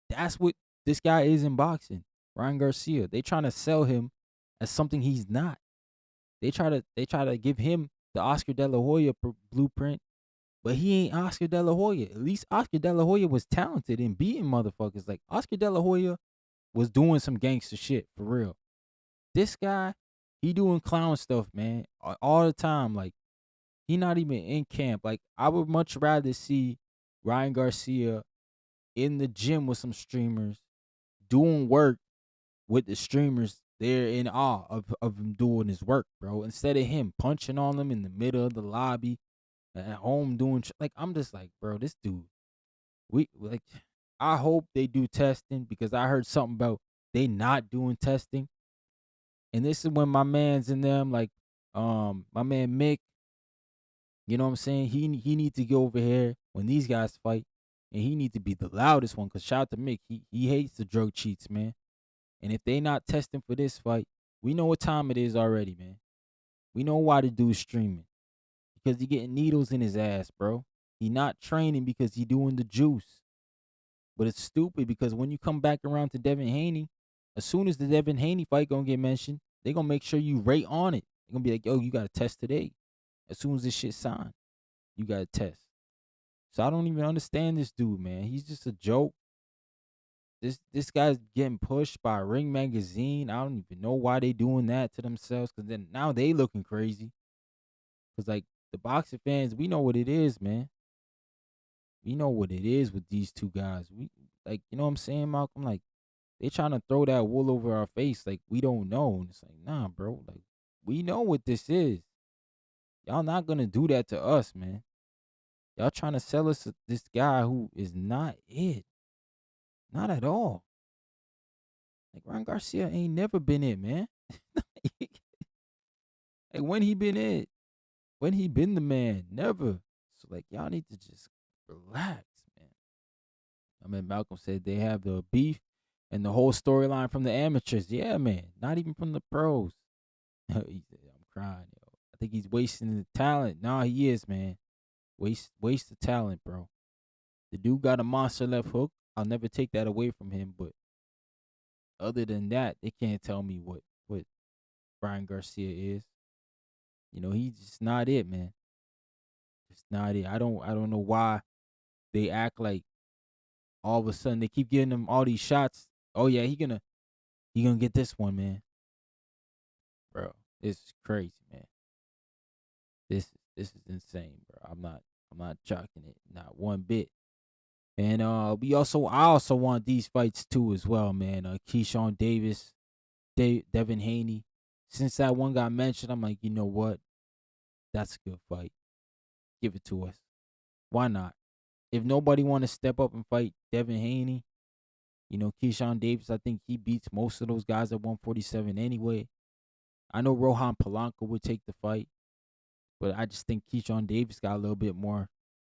that's what this guy is in boxing. Ryan Garcia. They trying to sell him as something he's not. They try to give him the Oscar De La Hoya blueprint, but he ain't Oscar De La Hoya. At least Oscar De La Hoya was talented in beating motherfuckers. Like Oscar De La Hoya was doing some gangster shit for real. This guy, he doing clown stuff, man, all the time. Like he not even in camp. Like I would much rather see Ryan Garcia in the gym with some streamers doing work with the streamers. They're in awe of him doing his work, bro. Instead of him punching on them in the middle of the lobby at home doing like I'm just like, bro, this dude. We like I hope they do testing because I heard something about they not doing testing. And this is when my man's in them, like my man Mick, you know what I'm saying? He needs to go over here when these guys fight, and he needs to be the loudest one. Cause shout out to Mick, he hates the drug cheats, man. And if they not testing for this fight, we know what time it is already, man. We know why the dude's streaming because he getting needles in his ass, bro. He not training because he doing the juice. But it's stupid because when you come back around to Devin Haney, as soon as the Devin Haney fight gonna get mentioned, they gonna make sure you rate on it. They're gonna be like, yo, you gotta test today. As soon as this shit signed, you gotta test. So I don't even understand this dude, man. He's just a joke. This guy's getting pushed by Ring Magazine. I don't even know why they doing that to themselves. Cause then now they looking crazy. Cause like the boxing fans, we know what it is, man. We know what it is with these two guys. We like, you know what I'm saying, Malcolm? Like they trying to throw that wool over our face, like we don't know. And it's like, nah, bro. Like we know what this is. Y'all not gonna do that to us, man. Y'all trying to sell us this guy who is not it. Not at all. Like Ron Garcia ain't never been it, man. Like when he been it? When he been the man? Never. So like y'all need to just relax, man. I mean Malcolm said they have the beef and the whole storyline from the amateurs. Yeah, man. Not even from the pros. He said, I'm crying, yo. I think he's wasting the talent. Nah, he is, man. Waste the talent, bro. The dude got a monster left hook. I'll never take that away from him, but other than that, they can't tell me what Brian Garcia is. You know, he's just not it, man. Just not it. I don't know why they act like all of a sudden they keep giving him all these shots. Oh yeah, he gonna get this one, man. Bro, this is crazy, man. This is insane, bro. I'm not joking it, not one bit. And I also want these fights too as well, man. Keyshawn Davis, Devin Haney. Since that one got mentioned, I'm like, you know what? That's a good fight. Give it to us. Why not? If nobody want to step up and fight Devin Haney, you know, Keyshawn Davis, I think he beats most of those guys at 147 anyway. I know Rohan Polanco would take the fight, but I just think Keyshawn Davis got a little bit more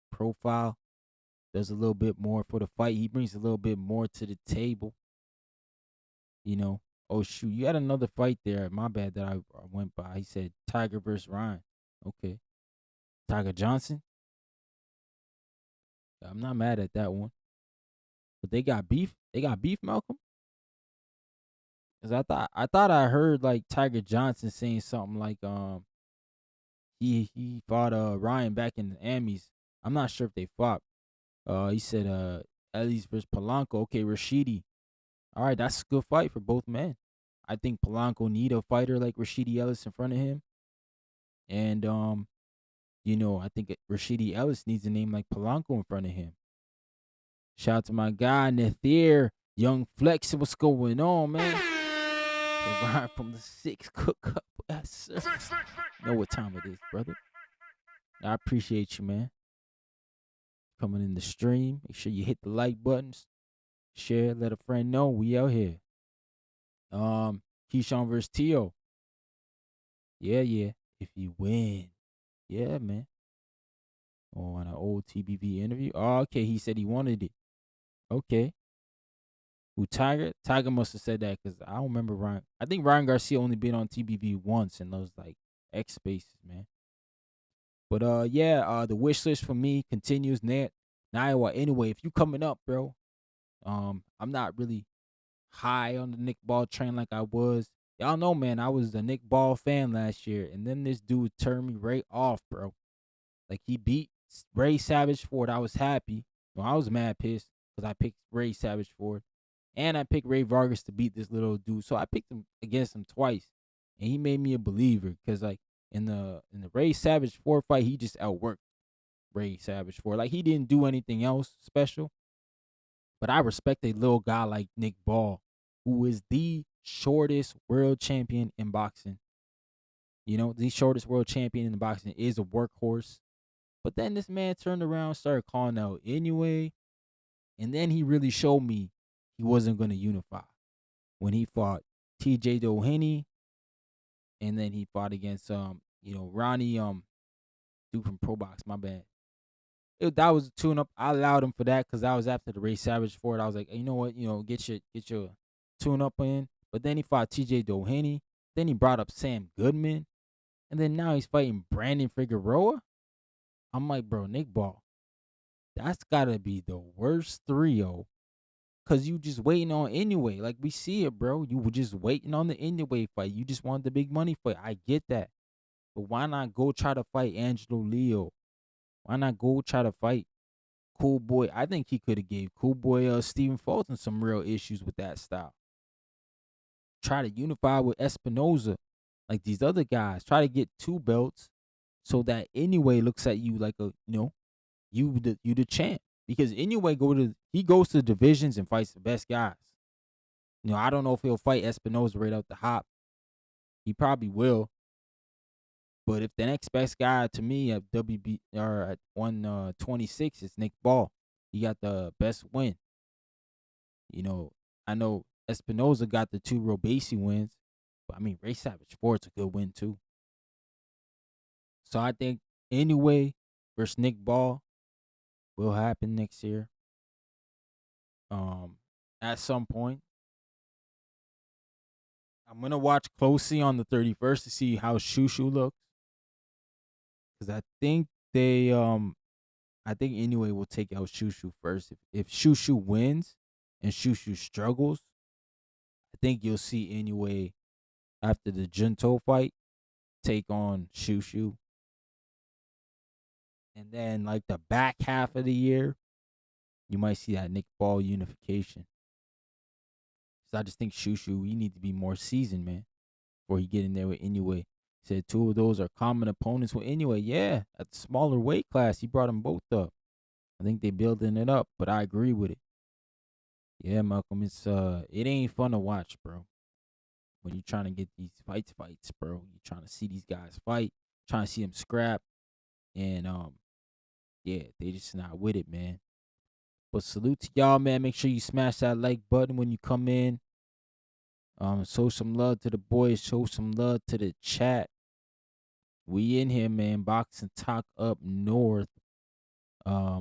profile. Does a little bit more for the fight. He brings a little bit more to the table. You know. Oh shoot, you had another fight there. My bad that I went by. He said Tiger versus Ryan. Okay. Tiger Johnson. I'm not mad at that one. But they got beef. They got beef, Malcolm. Cause I thought I heard like Tiger Johnson saying something like he fought Ryan back in the Emmys. I'm not sure if they fought. He said Ellis versus Polanco. Okay, Rashidi. All right, that's a good fight for both men. I think Polanco need a fighter like Rashidi Ellis in front of him. And you know, I think Rashidi Ellis needs a name like Polanco in front of him. Shout out to my guy Nethier, Young Flex. What's going on, man? Ryan from the 6 Cook Up. Yes, sir. Know what time it is, brother. I appreciate you, man. Coming in the stream. Make sure you hit the like buttons. Share, let a friend know we out here. Keyshawn versus Tio. Yeah. If you win. Yeah, man. Oh, on an old TBV interview. Oh, okay. He said he wanted it. Okay. Who, Tiger? Tiger must have said that because I don't remember Ryan. I think Ryan Garcia only been on TBV once in those like X spaces, man. But the wish list for me continues. Iowa. Anyway, if you coming up, bro, I'm not really high on the Nick Ball train like I was. Y'all know, man, I was a Nick Ball fan last year, and then this dude turned me right off, bro. Like, he beat Ray Savage Ford. I was happy. Well, I was mad pissed because I picked Ray Savage Ford. And I picked Ray Vargas to beat this little dude. So I picked him against him twice. And he made me a believer. Because like in the Ray Savage Ford fight, he just outworked Ray Savage Ford. Like, he didn't do anything else special. But I respect a little guy like Nick Ball, who is the shortest world champion in boxing. You know, the shortest world champion in boxing is a workhorse. But then this man turned around, started calling out Inoue, and then he really showed me he wasn't going to unify when he fought T.J. Doheny, and then he fought against Ronnie dude from Pro Box. My bad. That was a tune up. I allowed him for that because that was after the Ray Savage for it. I was like, hey, you know what, get your tune up in. But then he fought T.J. Doheny. Then he brought up Sam Goodman, and then now he's fighting Brandon Figueroa. I'm like, bro, Nick Ball, that's gotta be the worst 3-0. Cause you just waiting on Inoue. Like, we see it, bro. You were just waiting on the Inoue fight. You just want the big money fight. I get that. But why not go try to fight Angelo Leo? Why not go try to fight Cool Boy? I think he could have gave Cool Boy Stephen Fulton some real issues with that style. Try to unify with Espinoza, like these other guys. Try to get 2 belts so that Inoue looks at you like you the champ. Because Inoue goes to divisions and fights the best guys. I don't know if he'll fight Espinoza right out the hop. He probably will. But if the next best guy to me at WB or at 126 is Nick Ball, he got the best win. I know Espinoza got the 2 Robesi wins, but I mean Ray Savage Ford's a good win too. So I think Inoue versus Nick Ball will happen next year. At some point. I'm gonna watch closely on the 31st to see how Shushu looks. Cause I think Inoue will take out Shushu first. If Shushu wins and Shushu struggles, I think you'll see Inoue after the Junto fight take on Shushu. And then like the back half of the year, you might see that Nick Ball unification. So I just think Shushu, he need to be more seasoned, man, before he get in there with Inoue. Said 2 of those are common opponents with Inoue. Yeah, at the smaller weight class, he brought them both up. I think they building it up, but I agree with it. Yeah, Malcolm, it ain't fun to watch, bro. When you're trying to get these fights, bro. You're trying to see these guys fight, trying to see them scrap, and yeah, they just not with it, man. But salute to y'all, man. Make sure you smash that like button when you come in. Show some love to the boys. Show some love to the chat. We in here, man. Boxing Talk up north. My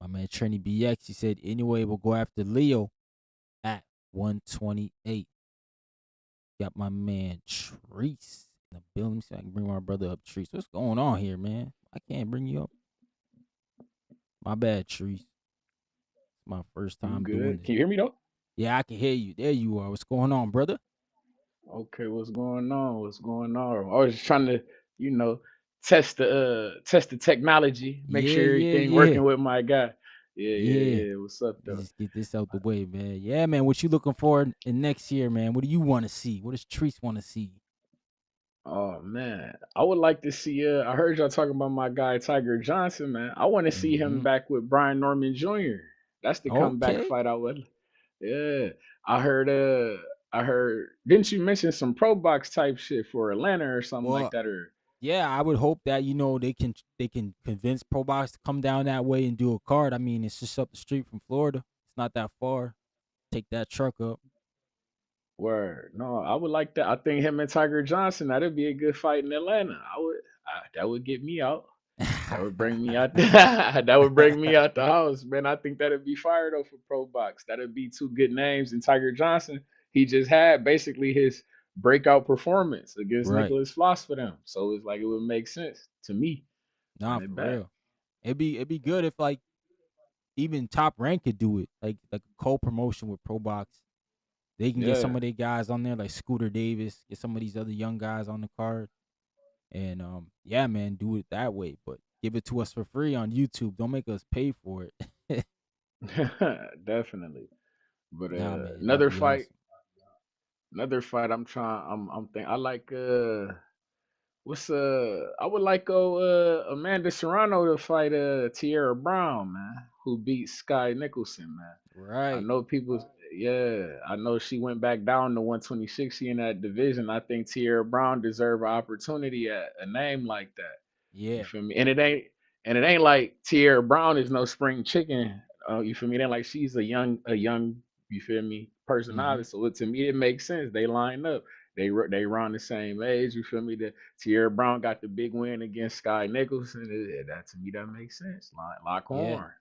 man Trini BX, he said Inoue will go after Leo at 128. Got my man Treese in the building. So I can bring my brother up. Treese, what's going on here, man? I can't bring you up. My bad, Treese. It's my first time doing this. Can you hear me though? Yeah, I can hear you. There you are. What's going on, brother? Okay, what's going on? What's going on? I was just trying to, you know, test the technology, make Yeah, sure yeah, everything yeah. working with my guy. Yeah, yeah, Yeah. yeah. What's up You though? just get this out the way, man. Yeah, man. What you looking for in next year, man? What do you want to see? What does Treese want to see? Oh man, I would like to see. I heard y'all talking about my guy Tiger Johnson, man. I want to see him Mm-hmm. back with Brian Norman Jr. That's the comeback Okay. fight I would. Yeah, I heard. I heard. Didn't you mention some pro box type shit for Atlanta or something like Well, that? Or yeah, I would hope that they can convince ProBox to come down that way and do a card. I mean, it's just up the street from Florida. It's not that far. Take that truck up. word? No, I would like that. I think him and Tiger Johnson, that'd be a good fight in Atlanta. That would get me out. That would bring me out. That would bring me out the house, man. I think that'd be fire though for Pro Box. That'd be 2 good names. And Tiger Johnson, he just had basically his breakout performance against Right. Nicholas Floss for them. So it's like it would make sense to me. Nah, Run it for back. real. It'd be good if like even Top Rank could do it. Like a co-promotion with ProBox They can get some Yeah. of their guys on there, like Scooter Davis, get some of these other young guys on the card. And yeah, man, do it that way. But give it to us for free on YouTube. Don't make us pay for it. Definitely. But Nah, man, that'd be awesome. another fight. I'm think I like what's I would like Amanda Serrano to fight Tierra Brown, man, who beat Sky Nicholson, man. I Right. know people, yeah, I know she went back down to 126 in that division. I think Tierra Brown deserve an opportunity at a name like that. You Yeah. feel me? And it ain't like Tierra Brown is no spring chicken. You feel me? It ain't like she's a young. You feel me? Mm-hmm. Personality. So to me, it makes sense. They line up. They around the same age. You feel me? The Tierra Brown got the big win against Sky Nicholson. That to me that makes sense. Lock Yeah. horns.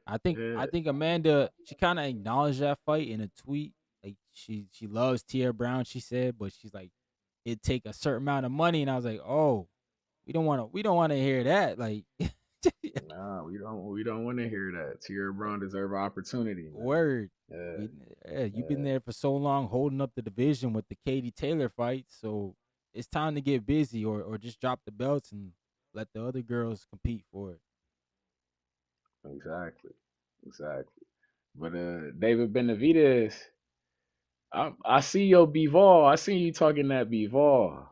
I think Yeah. I think Amanda, she kind of acknowledged that fight in a tweet. Like she loves Tierra Brown, she said, but she's like, it take a certain amount of money, and I was like, oh, we don't want to hear that. Like, Nah, we don't want to hear that. Tierra Brown deserve opportunity, man. word. Yeah, We, yeah, you've been yeah, there for so long, holding up the division with the Katie Taylor fight, so it's time to get busy, or just drop the belts and let the other girls compete for it. exactly, exactly. But David Benavidez, I see your Bivol. I see you talking that Bivol. I'm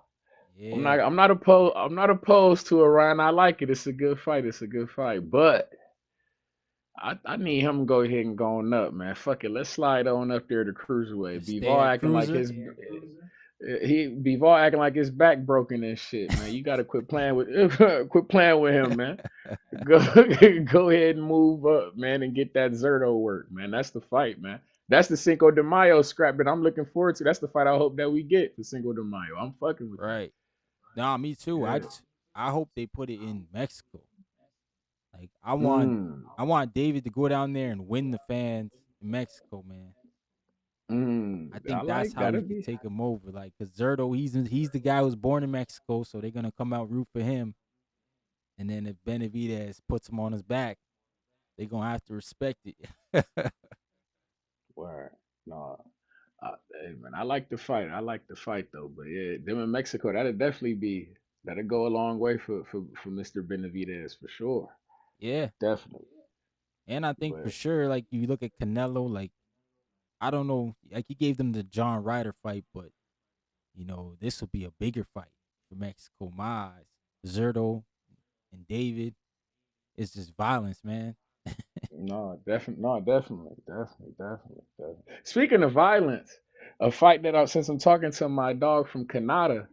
Yeah. not I'm not opposed I'm not opposed to it, Ryan. I like it. It's a good fight. It's a good fight. But I need him to go ahead and go on up, man. Fuck it. Let's slide on up there to cruiserweight. Just stay at cruiser. Bivol acting like his back broken and shit, man. You gotta quit playing with quit playing with him, man. Go go ahead and move up, man, and get that Zerto work, man. That's the fight, man. That's the Cinco de Mayo scrap that I'm looking forward to. That's the fight I hope that we get for Cinco de Mayo. I'm fucking with that. Right. Nah, me too. Yeah. I hope they put it in Mexico. Like I want Mm. I want David to go down there and win the fans in Mexico, man. I I think that's like how that'll we could be take him over. Like, cause Zerto, he's the guy who was born in Mexico, so they're gonna come out root for him. And then if Benavidez puts him on his back, they're gonna have to respect it. word. No, hey man, I like the fight. I like the fight though. But yeah, them in Mexico, that'll go a long way for Mr. Benavidez for sure. Yeah, Definitely. and I think for But sure, like you look at Canelo, like I don't know, like he gave them the John Ryder fight, but this will be a bigger fight for Mexico. My eyes, Zerto and David. It's just violence, man. definitely. Speaking of violence, a fight that since I'm talking to my dog from Canada,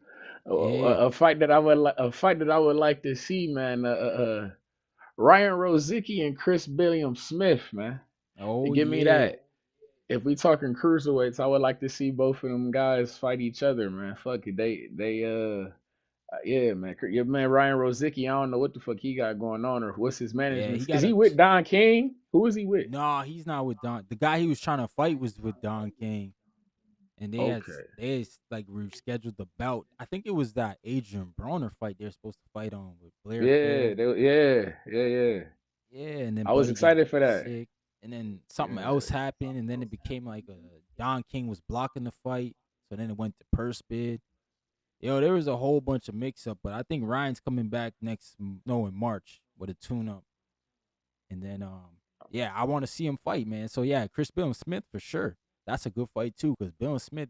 Yeah. a fight that I would like to see, man. Ryan Rozicki and Chris Billiam Smith, man. Oh Give me yeah. that. If we talking cruiserweights, I would like to see both of them guys fight each other, man. Fuck it, yeah, man. Your man Ryan Rozicki, I don't know what the fuck he got going on or what's his Yeah, he management. Is got he a. with Don King? Who is he with? No, he's not with Don. The guy he was trying to fight was with Don King, and Okay. they had like rescheduled the bout. I think it was that Adrian Broner fight they're supposed to fight on with Blair Yeah, Fair. yeah. Yeah, and then I was Buddy got excited for that. sick, and then something else Yeah. happened, and then it became like Don King was blocking the fight, so then it went to purse bid. There was a whole bunch of mix up, but I think Ryan's coming back in March with a tune up. And then yeah, I want to see him fight, man. So yeah, Chris Billum Smith for sure. That's a good fight too, because Billum Smith,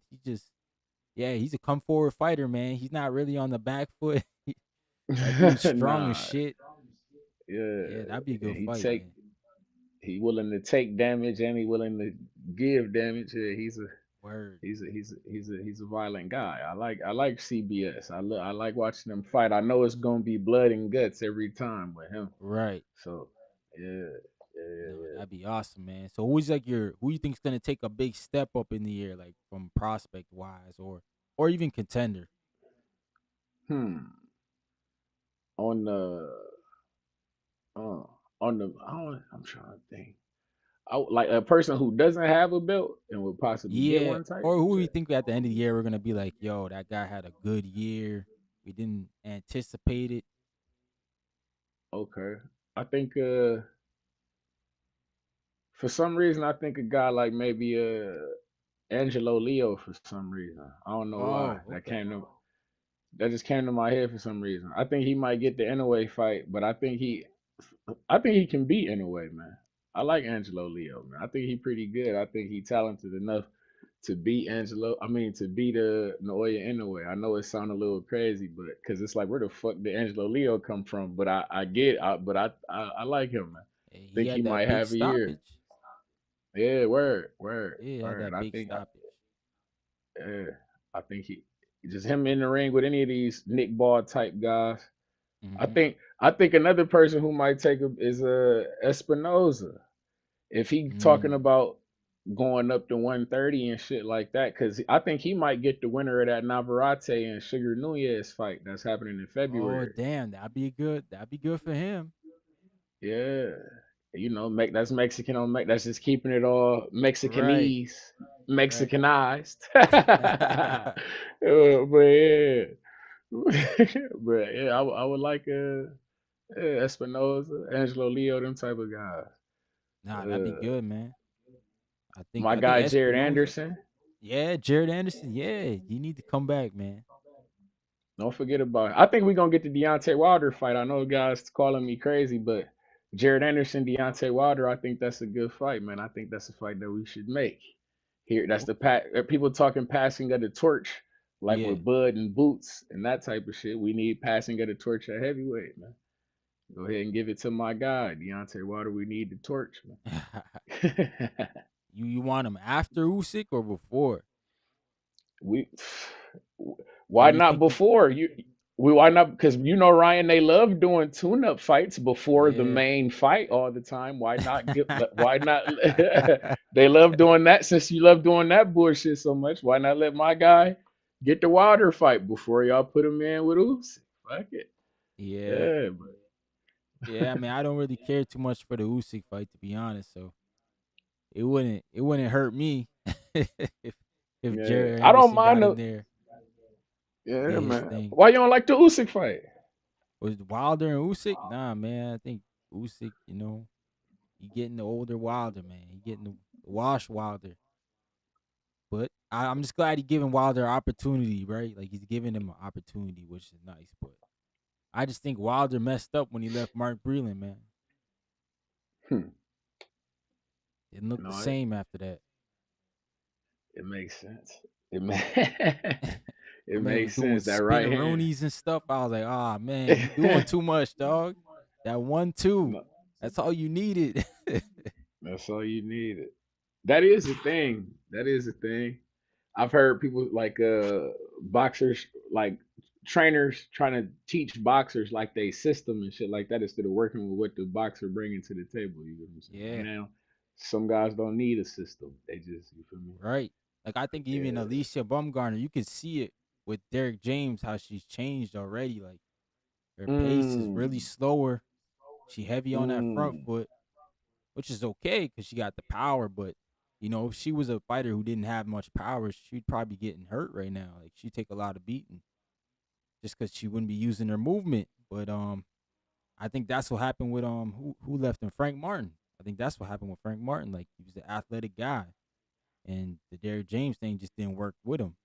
he's a come forward fighter, man. He's not really on the back foot. That dude's strong as Nah, shit. yeah. Yeah, that'd be a good He fight, take man. he willing to take damage and he willing to give damage. Yeah, Word. he's a violent guy. I like CBS. I like watching them fight. I know it's gonna be blood and guts every time with him. Right. So yeah, No, yeah. that'd be awesome, man. So who you think's gonna take a big step up in the year, like from prospect wise, or even contender? Hmm. On uh, I'm trying to think. Like a person who doesn't have a belt and would possibly get Yeah, one type. or who you think at the end of the year we're gonna be like, yo, that guy had a good year. We didn't anticipate it. Okay. I think for some reason I think a guy like maybe Angelo Leo for some reason. I don't know why. Oh, okay. That just came to my head for some reason. I think he might get the Inoue fight, but I think he can beat Inoue, man. I like Angelo Leo, man. I think he pretty good. I think he talented enough to beat to beat Naoya Inoue. I know it sounds a little crazy, but because it's like where the fuck did Angelo Leo come from? But I get, but I like him, man. He Think he had that might big have a year. stoppage. Yeah, word, Yeah, he had word. that big stoppage. Yeah, I think he just him in the ring with any of these Nick Ball type guys. Hmm. I think another person who might take him is Espinoza. If he talking Mm. about going up to 130 and shit like that, because I think he might get the winner of that Navarrete and Sugar Nunez fight that's happening in Oh, February. damn, that'd be good. That'd be good for him. Yeah, make that's Mexican on that's just keeping it all Right, Mexicanese, right. Mexicanized. But yeah, but yeah, I would like Espinoza, Angelo Leo, them type of guys. Nah, that'd be Uh, good, man. I think my I think guy Jared Espinoza. Anderson. Yeah, Jared Anderson. Yeah, you need to come back, man. Don't forget about it. I think we're gonna get the Deontay Wilder fight. I know guys calling me crazy, but Jared Anderson, Deontay Wilder, I think that's a good fight, man. I think that's a fight that we should make. Here, that's the Okay. people talking passing of the torch, like Yeah. with Bud and Boots and that type of shit. We need passing of the torch at heavyweight, man. Go ahead and give it to my guy, Deontay Wilder. We need the torch, man. You want him after Usyk or before? we Or why you not think he? before you we why not because Ryan, they love doing tune-up fights before the Yeah. main fight all the time. Why not they love doing that. Since you love doing that bullshit so much, why not let my guy get the Wilder fight before y'all put him in with Usyk? Fuck it. Yeah. Yeah, Yeah, I mean, I don't really care too much for the Usyk fight, to be honest. So it wouldn't hurt me if yeah. Jared I don't Anderson mind got the in there, yeah, did his man. thing. Why you don't like the Usyk fight? Was Wilder and Usyk? Nah, man. I think Usyk, he getting the older Wilder, man. He getting the wash Wilder. But I'm just glad he giving Wilder opportunity, right? Like he's giving him an opportunity, which is nice. But I just think Wilder messed up when he left Mark Breland, man. Hmm. Didn't look the No, same after that. it makes sense. It ma- My it man was makes doing sense. That right hand. spinneroonies and stuff. I was like, ah, man, you doing too much, dog. That 1-2. No, That's all you needed. that's all you needed. That is a thing. That is a thing. I've heard people like boxers, like trainers trying to teach boxers like they system and shit like that instead of working with what the boxer bringing to the table. You know what I'm saying? Like Yeah, now, some guys don't need a system. They just, you feel me? right. Like I think even Yeah. Alicia Bumgarner, you can see it with Derek James how she's changed already. Like her pace is really Mm. slower. She heavy on that front Mm. foot, which is okay because she got the power. But if she was a fighter who didn't have much power, she'd probably be getting hurt right now. Like she'd take a lot of beating just because she wouldn't be using her movement. But I think that's what happened with who left him, Frank Martin. I think that's what happened with Frank Martin. Like he was an athletic guy, and the Derrick James thing just didn't work with him.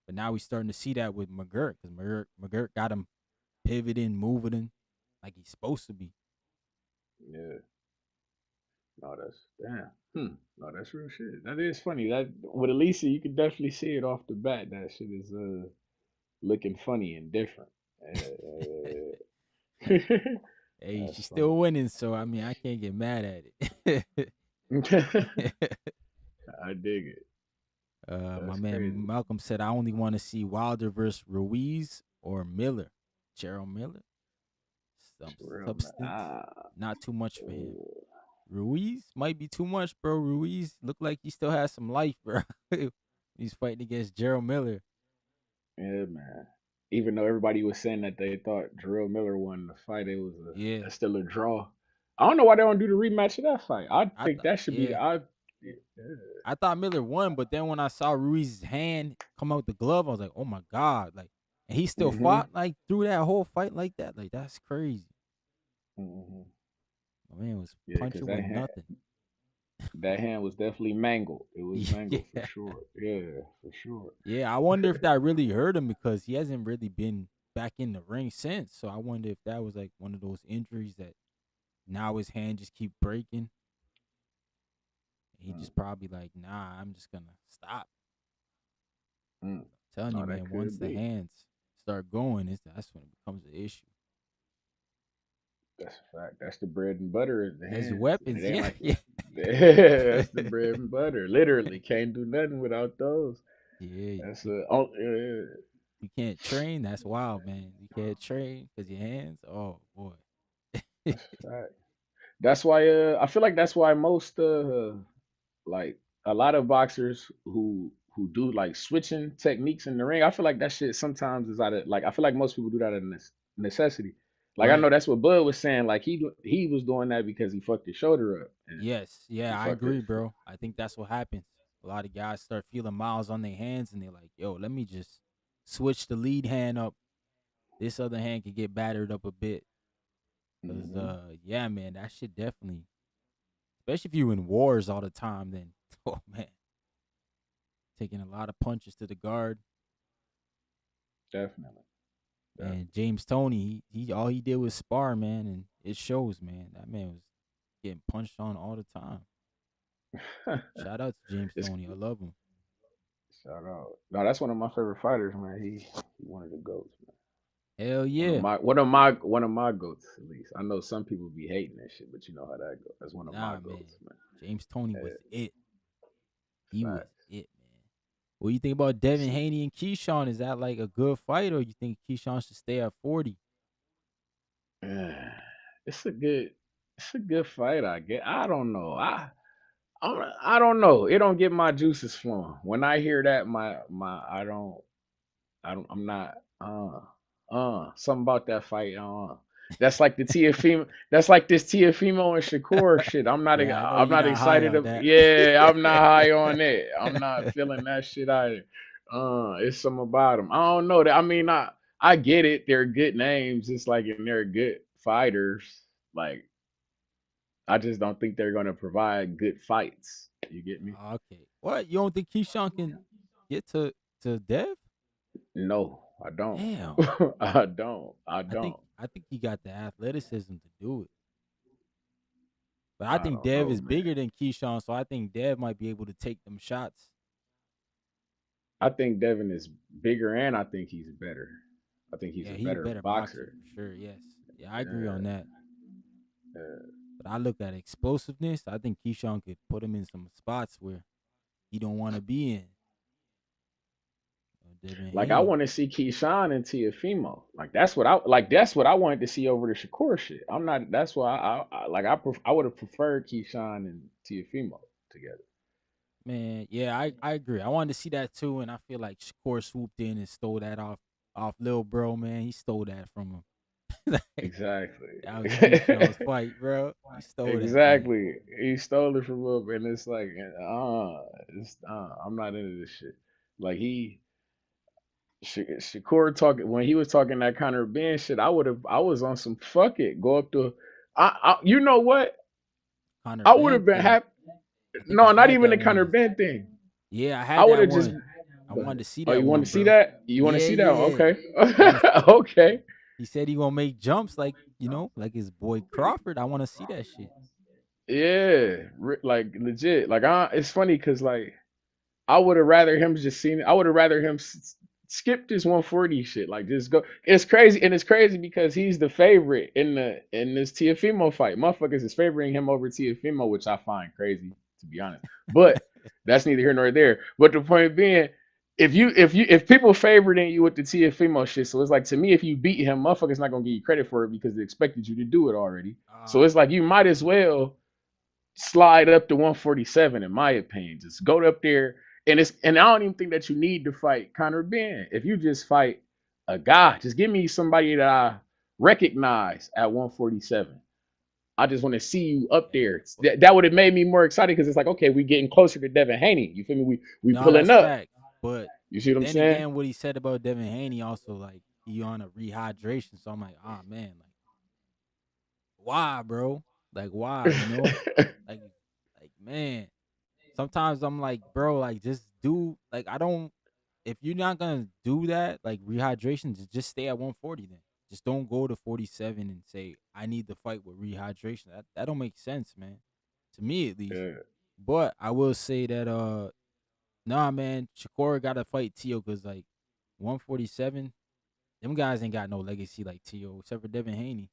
But now we're starting to see that with McGirt because McGirt got him pivoting, moving like he's supposed to be. Yeah. No, that's damn. No, that's real shit. That is funny. That with Alicia, you could definitely see it off the bat. That shit is looking funny and different. Hey, That's she's funny. still winning, so I mean I can't get mad at it. I dig it. My That's man crazy. Malcolm said I only want to see Wilder versus Ruiz or Miller, Gerald Miller. Some For real, man. substance, not too much for him. Ruiz might be too much, bro. Ruiz look like he still has some life, bro. He's fighting against Gerald Miller. Yeah, man. Even though everybody was saying that they thought Jarrell Miller won the fight, it was Yeah, that's still a draw. I don't know why they don't do the rematch of that fight. I I think thought. that should be Yeah, the I. I thought Miller won, but then when I saw Ruiz's hand come out the glove, I was like, oh my god, like, and he still Mm-hmm. fought like through that whole fight like that. Like that's crazy. Mm-hmm. My man was Yeah, because punching that with hand, nothing. That hand was definitely mangled. It was mangled for Yeah. sure. Yeah, for sure. Yeah, I wonder if that really hurt him because he hasn't really been back in the ring since. So I wonder if that was like one of those injuries that now his hand just keep breaking. He Mm, just probably like, nah, I'm just gonna stop. mm. Telling you, No, that man, once could the be. hands start going, that's when it becomes an issue. That's a fact. That's the bread and butter in the That's your hands. And weapons, it ain't yeah, like yeah. that's the bread and butter. Literally, can't do nothing without those. Yeah, That's yeah, you can't train. That's wild, man. You can't train because your hands. Oh boy. that's a fact. That's why I feel like that's why most like a lot of boxers who do like switching techniques in the ring, I feel like that shit sometimes is out of like I feel like most people do that in necessity. Like I Right. know that's what Bud was saying. Like he was doing that because he fucked his shoulder up and Yes. he Yeah, I fucked it. agree, bro. I think that's what happens. A lot of guys start feeling miles on their hands, and they're like, "Yo, let me just switch the lead hand up. This other hand can get battered up a bit." Cause Hmm. yeah, man, that shit definitely, especially if you in wars all the time, then oh man, taking a lot of punches to the guard. Definitely, Man, James Tony, he all he did was spar, man, and it shows, man. That man was getting punched on all the time. definitely. Shout out to James It's Tony. I love him. shout out. No, that's one of my favorite fighters, man. He one of the goats, man. Hell One of yeah. my goats at least. I know some people be hating that shit, but you know how that goes. That's one of my Nah, man. goats, man. James Tony was Yeah, it. He was facts. it, man. What do you think about Devin Haney and Keyshawn? Is that like a good fight, or you think Keyshawn should stay at 40? Yeah, it's a good fight. I get. I don't know. I don't know. It don't get my juices flowing. When I hear that, my I'm not something about that fight. That's like the Tiafimo. That's like this Tiafimo and Shakur shit. Yeah, I know I'm you're not not high excited. on that. Yeah, I'm not high on it. I'm not feeling that shit either. It's something about them. I don't know that. I mean, I get it. They're good names. It's like and they're good fighters. Like I just don't think they're gonna provide good fights. You get me? Okay. What? You don't think Keyshawn can get to Dev? No, I don't. Damn. I don't. I I think don't. I think he got the athleticism to do it. But I I think don't Dev know, is man. bigger than Keyshawn, so I think Dev might be able to take them shots. I think Devin is bigger and I think he's better. I think he's Yeah, a he a better better boxer boxer. for sure. Yes. Yeah, I agree on Yeah, that. yeah. But I look at explosiveness. I think Keyshawn could put him in some spots where he don't want to be in. Devin Like I Haney. want to see Keyshawn and Tiafimo. Like that's what I wanted to see over the Shakur shit. I'm not. That's why I would have preferred Keyshawn and Tiafimo together. Man, yeah, I agree. I wanted to see that too, and I feel like Shakur swooped in and stole that off Lil Bro, man. He stole that from him. Like, Exactly. that was Keyshawn's fight, bro. He stole that, man. Exactly. He stole it from Lil, and it's like, I'm not into this shit. Like Shakur talking when he was talking that Conor Ben shit. I was on some fuck it. Go up to, you know what? Conor I would Ben have been thing. happy. I think I No, not had even that the one. Conor Ben thing. Yeah, I I had would that have just. one. I Go wanted ahead. to see Oh, that you want one, to see bro. that? You want to Yeah, see that? yeah. Okay. I want to. Okay. He said he gonna make jumps like like his boy Crawford. I want to see that shit. Yeah, like legit. Like, it's funny because like I would have rather him just seen. I would have rather him skip this 140 shit. Like just go. It's crazy, and it's crazy because he's the favorite in this Tiafimo fight. Motherfuckers is favoring him over Tiafimo, which I find crazy to be honest. But that's neither here nor there. But the point being, if people favoring you with the Tiafimo shit, so it's like to me, if you beat him, motherfuckers not gonna give you credit for it because they expected you to do it already. So it's like you might as well slide up to 147 in my opinion. Just go up there and I don't even think that you need to fight Conor Ben. If you just fight a guy, just give me somebody that I recognize at 147. I just want to see you up Yeah. there. That would have made me more excited because it's like, okay, we getting closer to Devin Haney. You feel me? We No, pulling that's up. fact. But You see what I'm then saying? again, what he said about Devin Haney also like he on a rehydration. So I'm like, ah man, like why, bro? Like why? Like man, sometimes I'm like, bro, like just do like I don't. If you're not gonna do that, like rehydration, just stay at 140. Then just don't go to 47 and say I need to fight with rehydration. That don't make sense, man. To me at least. Yeah. But I will say that nah, man, Shakur got to fight Tio because like 147, them guys ain't got no legacy like Tio except for Devin Haney.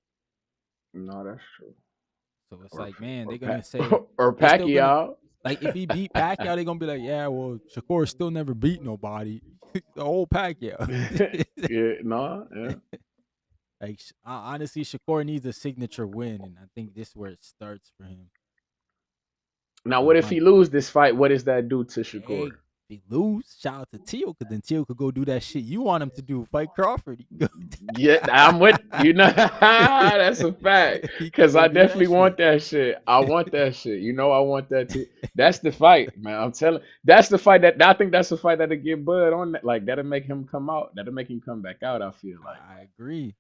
No, that's true. So it's Or like, man, or they're gonna say or they still gonna Pacquiao. like if he beat Pacquiao, they're gonna be like, yeah, well, Shakur still never beat nobody. The whole Pacquiao. Yeah, no, yeah. Like honestly, Shakur needs a signature win, and I think this is where it starts for him. Now, He what if he might. lose this fight? What does that do to Shakur? Hey, if he lose, shout out to Teal, because then Teal could go do that shit you want him to do. Fight Crawford. He could Yeah, I'm with you know that's a fact. he could Cause go I do that definitely want shit. that shit. I want that shit. You know I want that too. That's the fight, man. I'm telling. That's the fight that I think that's the fight that'll get Bud on that. Like that'll make him come out. That'll make him come back out. I feel like I agree.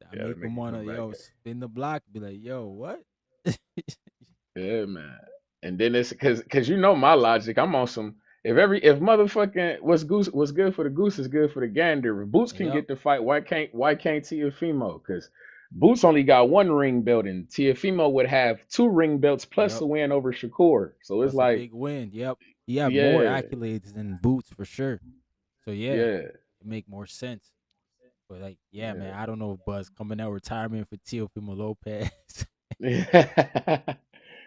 I yeah, that'll make make him him wanna come back. spin the block. Be like, yo, what? Yeah, man. And then it's cause you know my logic. I'm on some if motherfucking what's good for the goose is good for the gander. If Boots can Yep. get the fight, why can't Tiafimo? Cause Boots only got one ring belt and Tiafimo would have two ring belts plus Yep. a win over Shakur. So it's Plus a like, big win. Yep. He have more yeah, accolades than Boots for sure. So yeah, yeah, it make more sense. But like, yeah, man, yeah. I don't know if Buzz coming out retirement for Teofimo Lopez.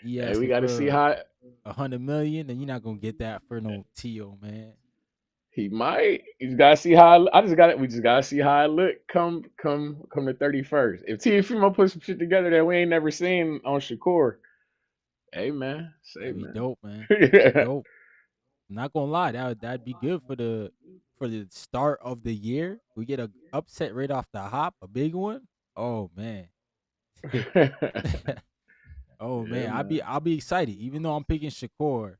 He Hey, we asking gotta see for how 100 million, and you're not gonna get that for no Tio, man. he might. You just gotta see how I just got it. We just gotta see how it look come the 31st. If Tiafimo put some shit together that we ain't never seen on Shakur, hey man, say That'd be man. dope, man. That'd be dope. I'm not gonna lie, that'd be good for the start of the year. We get a upset right off the hop, a big one. Oh man. Oh Yeah man, man, I'll be excited. Even though I'm picking Shakur,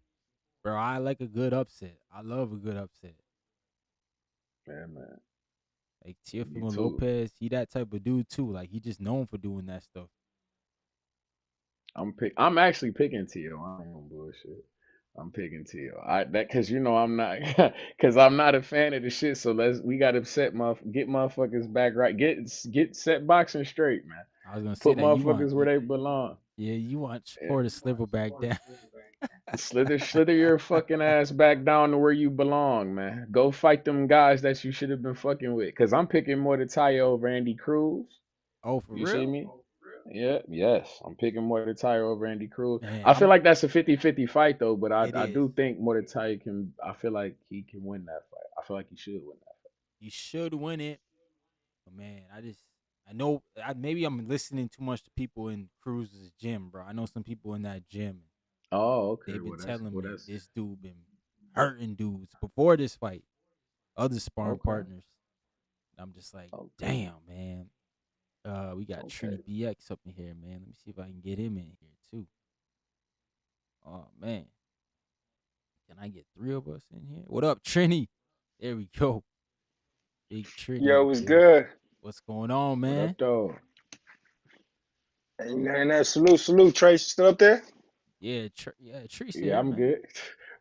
bro, I like a good upset. I love a good upset. yeah man. Like Me Teofimo too. Lopez, he that type of dude too. Like he just known for doing that stuff. I'm actually picking Tio. I ain't gonna bullshit. I'm picking Tio. I that cause you know I'm not cause I'm not a fan of the shit. So we gotta get motherfuckers back right. Get set boxing straight, man. I was gonna say Put that motherfuckers where they belong. yeah, you want Yeah. Shakur to sliver back down. Slither your fucking ass back down to where you belong, man. Go fight them guys that you should have been fucking with. Cause I'm picking more to Tayo over Andy Cruz. Oh, for You see real? me? Yeah, yes. I'm picking more to Tayo over Andy Cruz. Man, I feel like that's a 50-50 fight though, but it I is. do think more to Tayo can I feel like he can win that fight. I feel like he should win that You should win it. But man, I know maybe I'm listening too much to people in Cruz's gym, bro. I know some people in that gym. fight. Oh, okay. They've been Well that's telling well me that's this dude been hurting dudes before this fight. Other sparring okay. partners. I'm just like, Okay. damn, man. We got Okay. Trini BX up in here, man. Let me see if I can get him in here too. Oh man, can I get three of us in here? What up, Trini? There we go. Big Trini in Yo, the what's building. good? What's going on, What man? up though? Hey, man, salute. Trace, still up there? Yeah, Tree's Yeah, here, I'm man. good.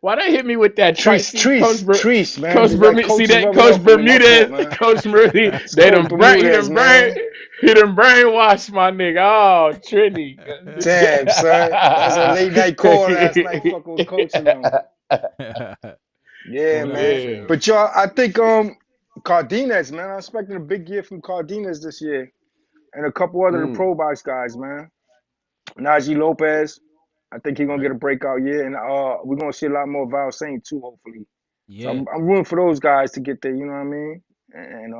Why they hit me with that Trees, Treese? See, Trees, Trees, man. Coach They got Bermudez. See coaches that rubbing Coach off on me. My fault, Bermudez? man. Coach Bermudez. It's They Coach done brain. Bermudez, man. He done brainwashed my nigga. Oh, Trinity. Damn, son. That was a late night call last night, fucking with coaching them. What's Yeah, going on, man. Yeah. Trini? But y'all, I think Cardenas, man. I'm expecting a big year from Cardenas this year, and a couple other the Mm. pro box guys, man. Najee Lopez. I think he's gonna get Right. a breakout year, and we're gonna see a lot more Val Saint too, hopefully. So Yeah, I'm rooting for those guys to get there. You know what I mean? And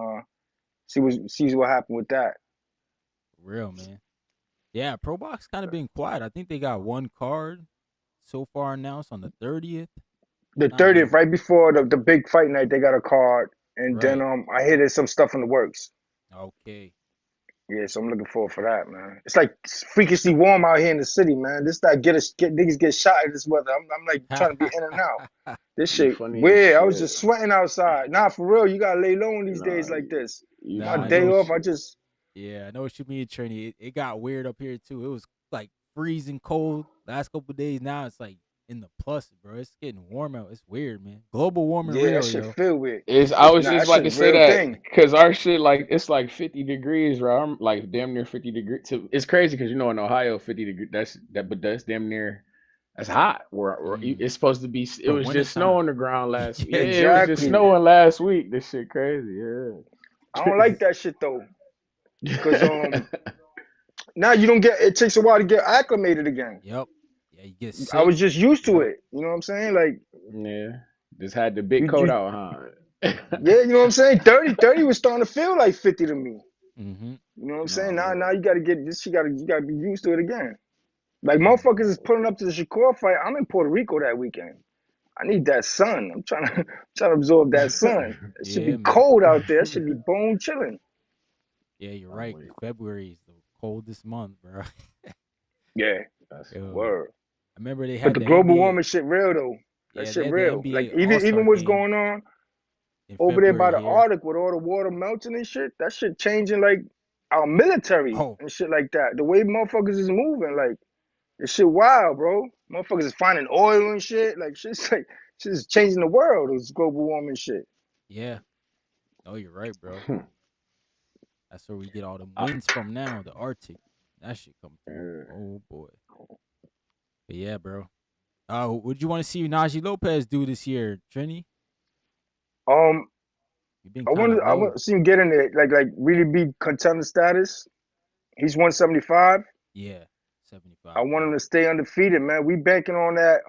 see what happened with that. real, man. Yeah, Pro Box kind of been quiet. I think they got one card so far announced on the 30th. The Not 30th, really. right before the big fight night, they got a card, and then Right. I hear there's some stuff in the works. Okay. Yeah, so I'm looking forward for that, man. It's like freakishly warm out here in the city, man. This not get niggas get shot in this weather. I'm like trying to be in and out. This You shit funny as weird. I was shit. just sweating outside. Nah, for real, you gotta lay low on these Nah, days like this. you My Nah, I funny day know. as off, shit. Yeah, I know what you mean, Trini. It got weird up here too. It was like freezing cold last couple of days. Now it's like in the plus, bro. It's getting warm out. It's weird, man. Global warming Yeah, that real, shit yo. feel weird. I was Nah, just that about shit to a say real that thing. because our shit like it's like 50 degrees, right? I'm like damn near 50 degrees. It's crazy because in Ohio 50 degrees. But that's damn near that's hot. Where it's supposed to be. It For was just snow wintertime. on the ground last week. Yeah. Yeah, it was just Exactly. snowing last week. This shit crazy. I don't like that shit though, cause Yeah. now you don't get. It takes a while to get acclimated again. Yep. Yeah, you get I sick. was just used to Yep. it. You know what I'm saying? Like Yeah. Just had the big you, coat you out, huh? yeah, you know what I'm saying? 30 was starting to feel like 50 to me. Mm-hmm. You know what I'm saying? No, Now word. you gotta get this. You gotta be used to it again. Like Yeah, man. motherfuckers is pulling up to the Shakur fight. I'm in Puerto Rico that weekend. I need that sun. I'm trying to trying to absorb that sun. It should Yeah, be man. cold out there. It should be bone chilling. Yeah, you're I'm right. weak. 'Cause February is the coldest month, bro. Yeah, That's Yo, funny. word. I remember they But had the the global NBA. warming shit real though. That Yeah, they shit had the real. Like NBA All even Star what's game going on in over there by February the here. Arctic with all the water melting and shit, that shit changing like our military Oh, and shit like that. The way motherfuckers is moving, like this shit wild, bro. Motherfuckers is finding oil and shit. Like shit's changing the world. This global warming shit. yeah. Oh, you're right, bro. Hmm. That's where we get all the I- winds from now. The Arctic. That shit come through. uh, Oh boy. But yeah, bro. Would you want to see Najee Lopez do this year, Trini? Um, You've been kind of I low. want to see him get in it, like really be contender status. He's 175. Yeah, I 75. want Yeah. him to stay undefeated, man. We banking on that.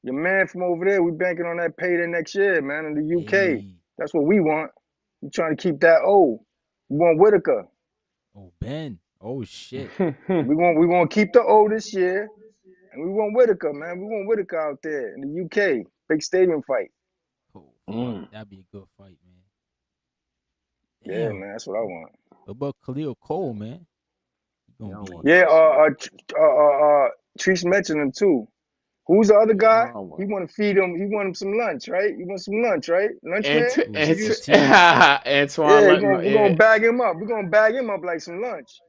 Your man from over there, we banking on that payday next year, man, in the UK. Hey. That's what we want. We trying to keep that O. We want Whitaker. Oh, Ben. Oh shit. We want to keep the O this year, and we want Whitaker, man. We want Whitaker out there in the UK. Big stadium fight. Oh fuck. Mm. That'd be a good fight, man. Yeah, Damn. man, that's what I want. What about Khalil Cole, man? He Yeah, I gonna want be Yeah, that shit. Treese mentioned him too. Who's the other Yeah, you guy? know I He want. want to feed him. He want him some lunch, right? He wants some lunch, right? Lunch man. who's He just Atif? Antoine yeah. Lunchman. We're gonna bag him up. We're gonna bag him up like some lunch.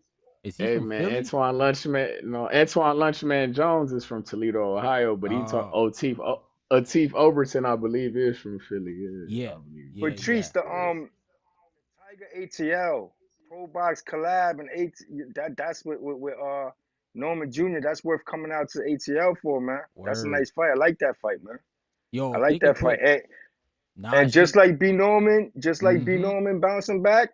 Is he Hey from man, Philly? Antoine Lunchman Jones is from Toledo, Ohio, but he talk Oh, Oteef Overton, I believe, is from Philly. Yeah, yeah, I believe. yeah, Patrice, yeah. Tiger ATL Pro Box collab and that's with Norman Jr. That's worth coming out to ATL for, man. That's a Word. nice fight. I like that fight, man. Yo, I if they like could that fight. put And just Najee. like B Norman, Mm-hmm. bouncing back,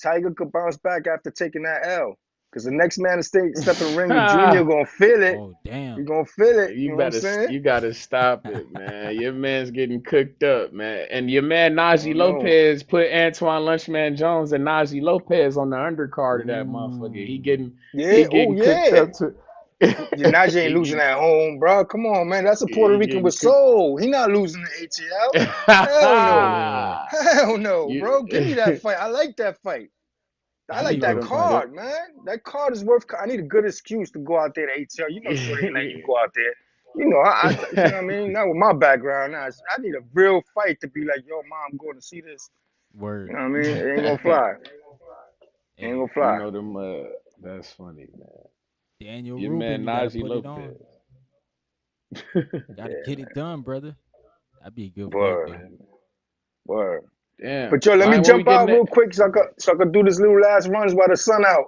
Tiger could bounce back after taking that L. Because the next man to step in the ring with Junior gonna feel it. Oh He damn. gonna feel it. You You know what I'm better, saying? you gotta stop it, man. Your man's getting cooked up, man. And your man I Najee don't know. Lopez put Antoine Lunchman Jones and Najee Lopez on the undercard of that motherfucker. Ooh. Yeah. He Oh getting cooked yeah. up to. Najee ain't losing he, at home, bro. Come on, man. That's a Puerto he Rican getting with cooked. soul. He not losing the ATL. Hell no. Yeah. Hell no, you, bro. Give me that fight. I like that fight. I That'd be like a that good them, fight. them, card, man. That card is worth. I need a good excuse to go out there to ATL. You know, Shorty ain't letting you go out there. You know, you know what I mean? Not with my background. Now, I need a real fight to be like, yo, mom, I'm going to see this. You Word. know what I mean? It ain't gonna fly. It ain't Hey, gonna fly. them. That's funny, man. Daniel Your Rubin, man you gotta Najee put it on. Lopez. Gotta Yeah, get it done, brother. That'd be a good fight word, though. word. Damn, But yo, let me Ryan, what we jump getting out real at? quick so I could do this little last runs while the sun out,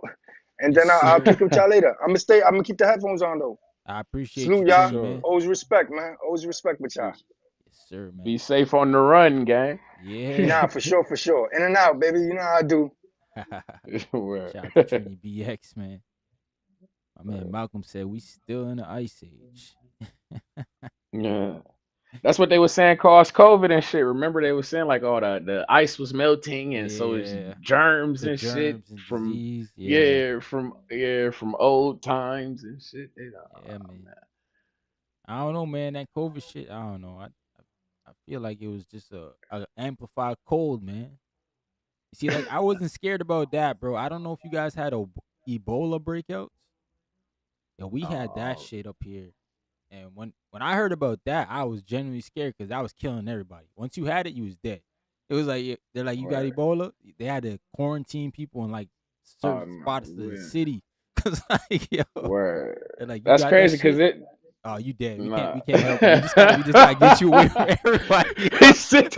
and Yes, then I'll sir. kick with y'all later. I'm gonna stay. I'm gonna keep the headphones on though. I appreciate you, Salute For y'all. Trini, sure. man. Always respect, man. Always respect with y'all. Yes, sir, Be man. safe on the run, gang. Yeah. Nah, for sure, for sure. In and out, baby. You know how I do. Word. Shout out to Trini BX, man. My man Malcolm said we still in the ice age. Yeah. That's what they were saying caused COVID and shit. Remember they were saying like oh the ice was melting and so it's Yeah. germs The and shit germs and disease. from old times and shit. Yeah, man. I don't know, man. That COVID shit, I don't know. I feel like it was just a amplified cold, man. You see, like I wasn't scared about that, bro. I don't know if you guys had Ebola breakouts. Yeah, we had that Oh, shit up here. And when I heard about that, I was genuinely scared because I was killing everybody. Once you had it, you was dead. It was like they're like, you got word. Ebola. They had to quarantine people in like Oh certain no, spots of the city. Cause like yo, word. they're like, you That's got that crazy because shit. Oh, you dead. We Nah. can't help you. We just gotta get you away from everybody He said,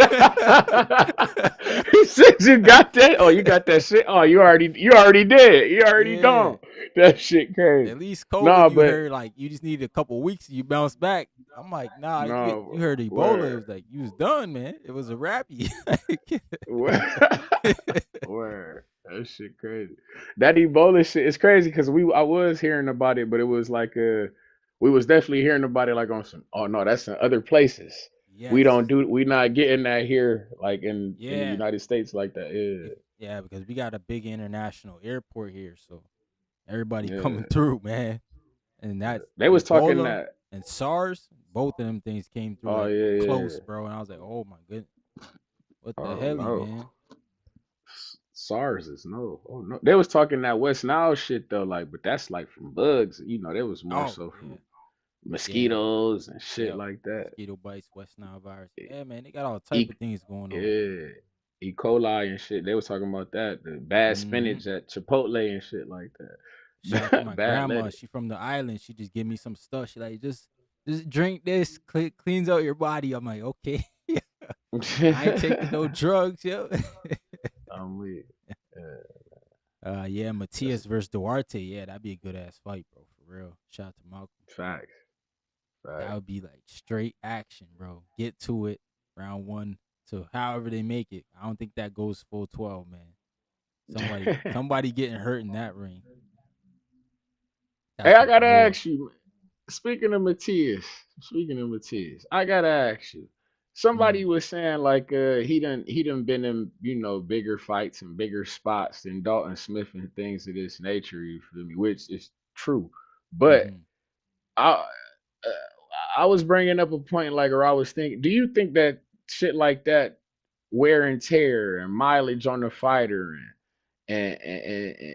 he said you got that. Oh, you got that shit. Oh, you already dead. You already Yeah. gone. That shit crazy. At least COVID, Nah, you but heard like you just needed a couple weeks and you bounce back. I'm like, nah, you no heard Ebola. It word. was like you was done, man. It was a wrappy. Word. Word. That shit crazy. That Ebola shit is crazy because I was hearing about it, but it was like we was definitely hearing about it like on some. Oh no, that's in other places. Yes. We not getting that here like in the Yeah. United States like that. Yeah, because we got a big international airport here, so everybody Yeah, coming yeah. through, man. And that's They was talking Ebola that. and SARS. Both of them things came through Oh like yeah, yeah. close, bro. And I was like, oh my goodness, what the Oh helly, no. man? SARS is no. Oh no. They was talking that West Nile shit though, like, but that's like from bugs. They was more Oh so yeah, from yeah, mosquitoes and shit yep. like that. Mosquito bites, West Nile virus. Yeah, man, they got all type E, of things going on. yeah, E. coli and shit. They was talking about that. The bad Hmm. spinach at Chipotle and shit like Shout out to that. my Bad grandma. lettuce. She from the island. She just give me some stuff. She like just drink this. Cleans out your body. I'm like, okay. I ain't taking no drugs, yo. I'm weird. Yeah, Yeah, that's Matias versus Duarte. Yeah, that'd be a good ass fight, bro. For real. Shout out to Malcolm. facts. That Facts. would be like straight action, bro. Get to it. Round one to however they make it. I don't think that goes full 12, man. Somebody getting hurt in that ring. Hey, That's I for gotta war. ask you. Speaking of Matthias, I gotta ask you. Somebody Mm, was saying like he done been in bigger fights and bigger spots than Dalton Smith and things of this nature. You feel me? Which is true, but mm-hmm. I uh, I was bringing up a point like, or I was thinking, do you think that shit like that, wear and tear and mileage on the fighter and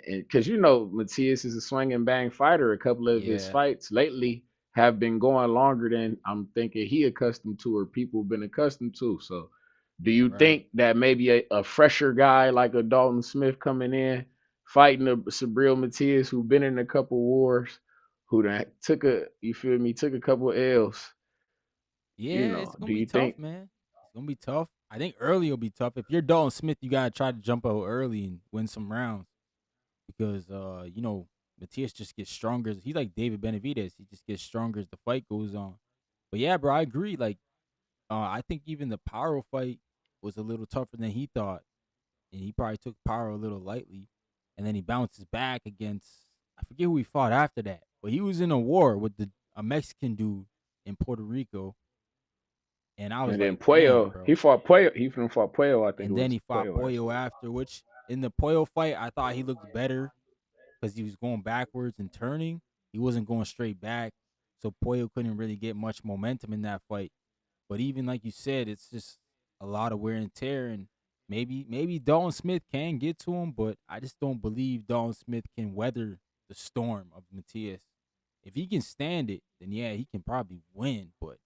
because Matias is a swing and bang fighter. A couple of his Yeah, fights lately have been going longer than I'm thinking he accustomed to or people have been accustomed to. So, do you right. think that maybe a fresher guy like a Dalton Smith coming in fighting a Sabril Matias who been in a couple wars, who done took a couple L's, Yeah, it's gonna do be you tough, think? man. It's gonna be tough. I think early will be tough. If you're Dalton Smith, you gotta try to jump out early and win some rounds because Matias just gets stronger. He's like David Benavidez. He just gets stronger as the fight goes on. But yeah, bro, I agree. Like, I think even the Pyro fight was a little tougher than he thought, and he probably took Pyro a little lightly, and then he bounces back against I forget who he fought after that, but he was in a war with a Mexican dude in Puerto Rico, and I was And then like, damn, Puello, bro. he fought Puello. He finna fought Puello. I think it And then was he fought Puello after Pollo that. after, which in the Pollo fight, I thought he looked better because he was going backwards and turning. He wasn't going straight back, so Pollo couldn't really get much momentum in that fight. But even like you said, it's just a lot of wear and tear, and maybe Dalton Smith can get to him, but I just don't believe Dalton Smith can weather the storm of Matias. If he can stand it, then yeah, he can probably win. But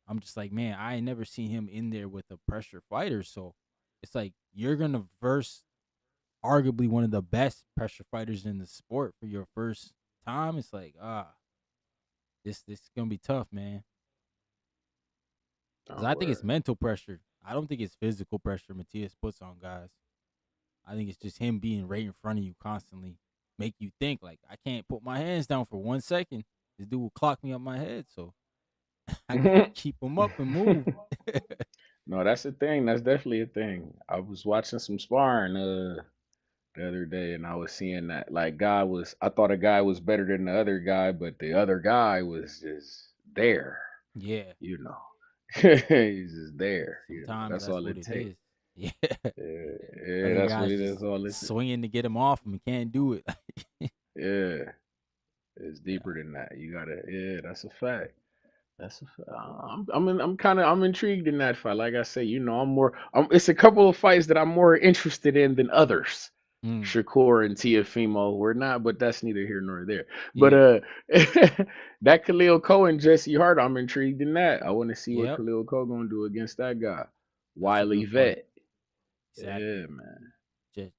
I'm just like, man, I ain't never seen him in there with a pressure fighter. So it's like you're gonna verse arguably one of the best pressure fighters in the sport for your first time. It's like, this is gonna be tough, man. Because Oh, I think it's word. mental pressure. I don't think it's physical pressure Matias puts on guys. I think it's just him being right in front of you constantly, make you think like I can't put my hands down for 1 second. This dude will clock me up my head, so I gotta keep him up and move. No, that's a thing. That's definitely a thing. I was watching some sparring the other day, and I was seeing that like I thought a guy was better than the other guy, but the other guy was just there. Yeah, You know, he's just there. sometimes That's that's all what it it takes. is. Yeah, Yeah, yeah, other that's what guys it is. just All it. swinging to get him off him and can't do it. Yeah, it's Yeah, deeper than that. You gotta. Yeah, that's a fact. I'm intrigued in that fight. Like I say, I'm more. It's a couple of fights that I'm more interested in than others. mm, Shakur and Tiafimo were not, but that's neither here nor there. But yeah, that Khalil Cohen Jesse Hart, I'm intrigued in that. I want to see what yep. Khalil Cohen gonna do against that guy, That's a Wiley good fight. Vet. Yeah, Exactly. man.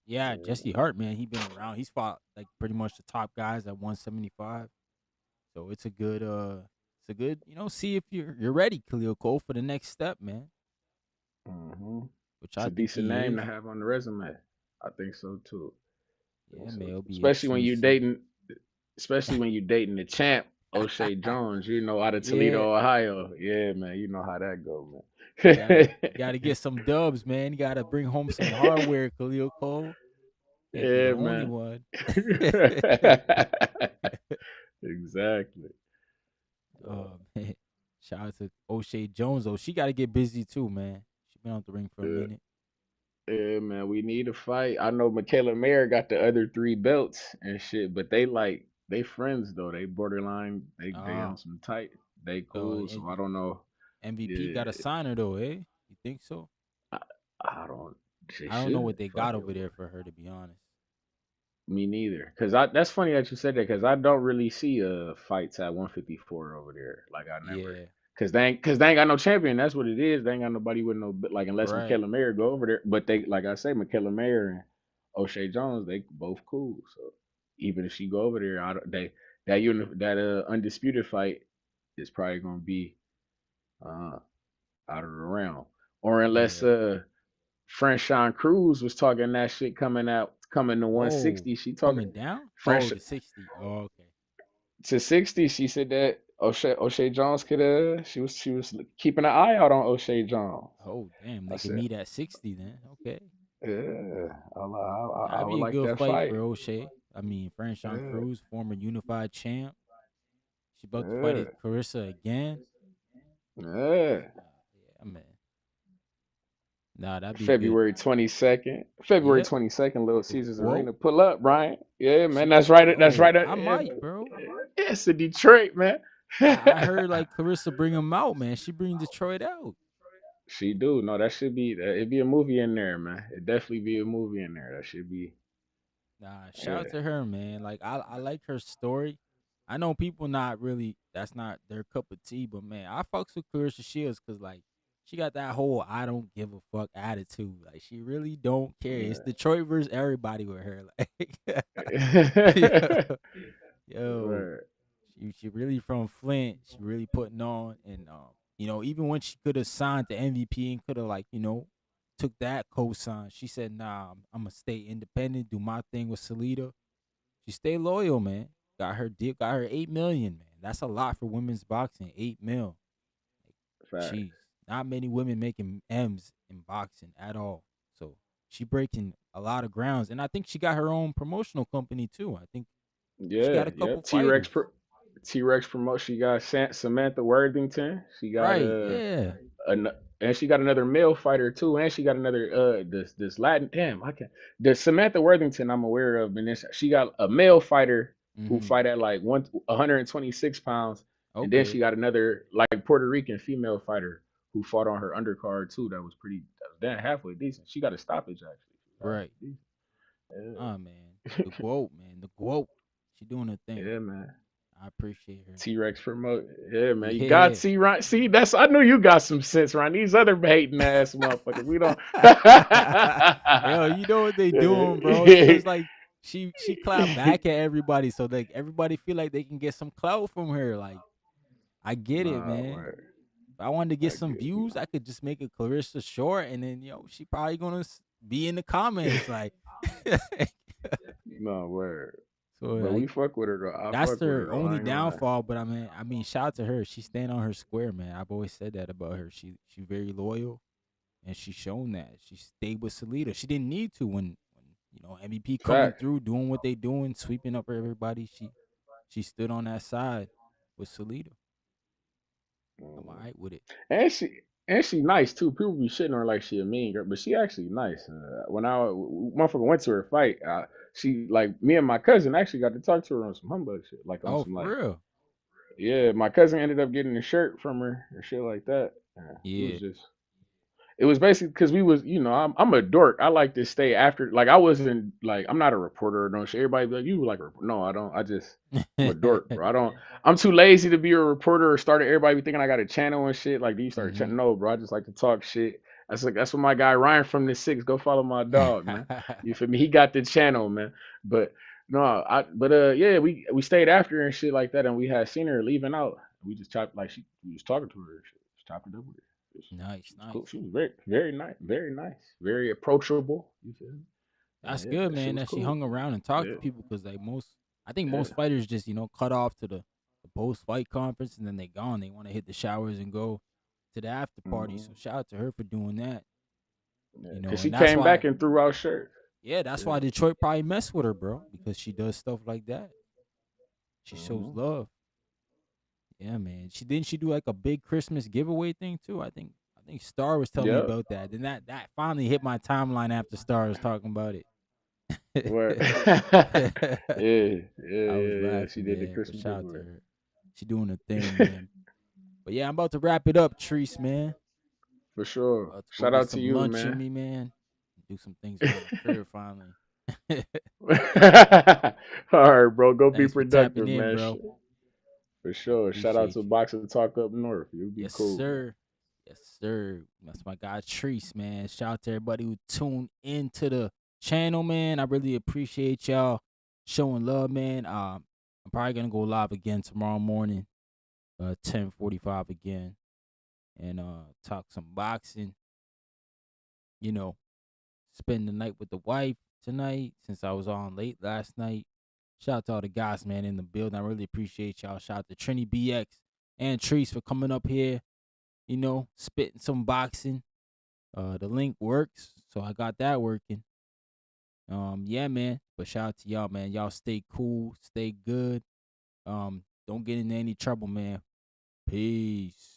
Yeah, Yeah. Jesse Hart, man, he been around. He's fought like pretty much the top guys at 175. So it's a it's a good, see if you're ready, Khalil Cole, for the next step, man. Hmm. Which It's I a think decent he name is. to have on the resume. I think so too. Yeah, man, it'll be Especially when interesting to you see. dating, especially when you dating the champ, O'Shea Jones. Out of Yeah, Toledo, Ohio. Yeah, man, you know how that go, you man. gotta get some dubs, man. You gotta bring home some hardware, Khalil Cole. Can't be the Yeah, only man. one. Exactly. Man. Shout out to O'Shea Jones though. She gotta get busy too, man. She been out the ring for a Yeah, minute. yeah, man. We need a fight. I know Michaela Mayer got the other three belts and shit, but they friends though. They borderline. They Ah, on some tight. They uh, cool. and So I don't know. MVP Yeah, got a signer though, eh? You think so? I, I don't. They I don't know what should they fuck got it. over there for her, to be honest. Me neither. Cause that's funny that you said that. Cause I don't really see fights at 154 over there. Like I never. Yeah, Cause they ain't got no champion. That's what it is. They ain't got nobody with no like unless right. Michaela Mayer go over there. But they like I say, Michaela Mayer and O'Shea Jones, they both cool. So even if she go over there, that undisputed fight is probably gonna be uh out of the realm. Or unless Yeah. Franchon Cruz was talking that shit coming to Oh, 160. She talking coming down? Oh, French the 60. Oh, okay. to 60. She said that O'Shea Jones could she was keeping an eye out on O'Shea Jones. Oh, damn. I They can said, meet at 60 then. Okay. yeah, I That'd would be a like good that fight fight. for O'Shea. I mean, Franchon Yeah, Cruz, former unified champ. She about to fight yeah, at Carissa again. yeah. Yeah, man. Nah, that'd be a good. February 22nd. February Yep. 22nd, Little The Caesars quote. Arena. Pull up, Brian. Yeah, man. She, That's right. That's yo, right. I might, bro. It's in Detroit, man. I heard like Carissa bring him out, man. She bring Detroit out. She do. No, that should be. It'd be a movie in there, man. It definitely be a movie in there. That should be. Nah, shout out Yeah. to her, man. Like I like her story. I know people not really that's not their cup of tea, but man, I fucks with Clarissa Shields because like she got that whole I don't give a fuck attitude. Like she really don't care. It's Detroit versus everybody with her. Like Yeah. yo, yo, Right. she really from Flint. She really putting on and even when she could have signed the MVP and could have like, took that cosign, she said, nah, I'm gonna stay independent, do my thing with Salida. She stayed loyal, man. Got her deal, got her 8 million, man. That's a lot for women's boxing. 8 mil. Fact. Jeez. Not many women making M's in boxing at all. So she breaking a lot of grounds. And I think she got her own promotional company too. I think she Yeah. got a couple Yep. T-Rex. fighters. T-Rex promotion. She got Samantha Worthington. She got Right, yeah. an, and she got another male fighter too, and she got another this Latin. Damn, I can't. The Samantha Worthington I'm aware of, and then she got a male fighter who Mm-hmm. fight at like 126 pounds, and then Okay. she got another like Puerto Rican female fighter who fought on her undercard too. That was damn halfway decent. She got a stoppage actually. She was Right. halfway Ah, man. The GOAT, man. The GOAT. She doing her decent. thing. Yeah, man. I appreciate her. T-Rex promote. Yeah, man. You got Yeah. T right. See, that's I knew you got some sense, Ryan. These other hating ass motherfuckers. We don't. Yo, you know what they doing, bro? Yeah. Cause like she clap back at everybody, so like everybody feel like they can get some clout from her. Like I get it, Nah, man. word. If I wanted to get I some get views, I could just make a Clarissa short, and then she probably gonna be in the comments like. no word. So But we like fuck with her though. I that's fuck with her her though. I only ain't gonna lie. downfall. But I mean, shout out to her. She stand on her square, man. I've always said that about her. She very loyal. And she's shown that she stayed with Salida. She didn't need to when MVP coming Fact. through, doing what they doing, sweeping up everybody. She stood on that side with Salida. I'm Mm. alright with it. And she nice too. People be shitting on her like she a mean girl, but she actually nice. When motherfucker went to her fight, she like me and my cousin actually got to talk to her on some humbug shit, like on Oh, some for like real? yeah. My cousin ended up getting a shirt from her or shit like that. It was Yeah. just it was basically because we was, I'm a dork. I like to stay after. Like I wasn't like I'm not a reporter or no shit. Everybody be like, you like a reporter? No, I don't. I'm a dork, bro. I don't. I'm too lazy to be a reporter or start. Everybody be thinking I got a channel and shit. Like, do you start a channel? hmm No, bro. I just like to talk shit. That's what my guy Ryan from the six. Go follow my dog, man. You feel me? He got the channel, man. But no, but yeah, we stayed after her and shit like that, and we had seen her leaving out, We just chopped like we was talking to her. Just chopped it up with her. She Nice, was cool. nice. She was very nice, very approachable. You feel me? That's Yeah, good, that shit man. was That she cool. hung around and talked Yeah, to people because like I think yeah. most fighters just cut off to the post fight conference and then they gone. They want to hit the showers and go to the after party. Hmm. So shout out to her for doing that. Yeah, cause And she that's came back why, and threw out shirt. yeah, that's Yeah. why Detroit probably mess with her, bro, because she does stuff like that. She shows Hmm. love. Yeah, man. She do like a big Christmas giveaway thing too. I think Star was telling me Yep. about that. Then that finally hit my timeline after Star was talking about it. Where? Yeah, yeah, I was yeah, yeah. She laughing, did the man. But Christmas shout out to giveaway her. She doing her thing, man. But yeah, I'm about to wrap it up, Treese, man. for sure. About to go Shout get out to some you, lunch in man. me, man. Do some things around the crib finally. All right, bro. Go be Thanks for tapping productive, in, man. bro. For I sure. Shout out appreciate to you. Boxing Talk up north. You'll be Yes, cool, man. sir. Yes, sir. That's my guy Treese, man. Shout out to everybody who tuned into the channel, man. I really appreciate y'all showing love, man. I'm probably gonna go live again tomorrow morning, 10:45 again, and talk some boxing. You know, spend the night with the wife tonight since I was on late last night. Shout out to all the guys, man, in the building. I really appreciate y'all. Shout out to Trini BX and Treese for coming up here, spitting some boxing. The link works, so I got that working. Yeah, man. But shout out to y'all, man. Y'all stay cool, stay good. Don't get into any trouble, man. Peace.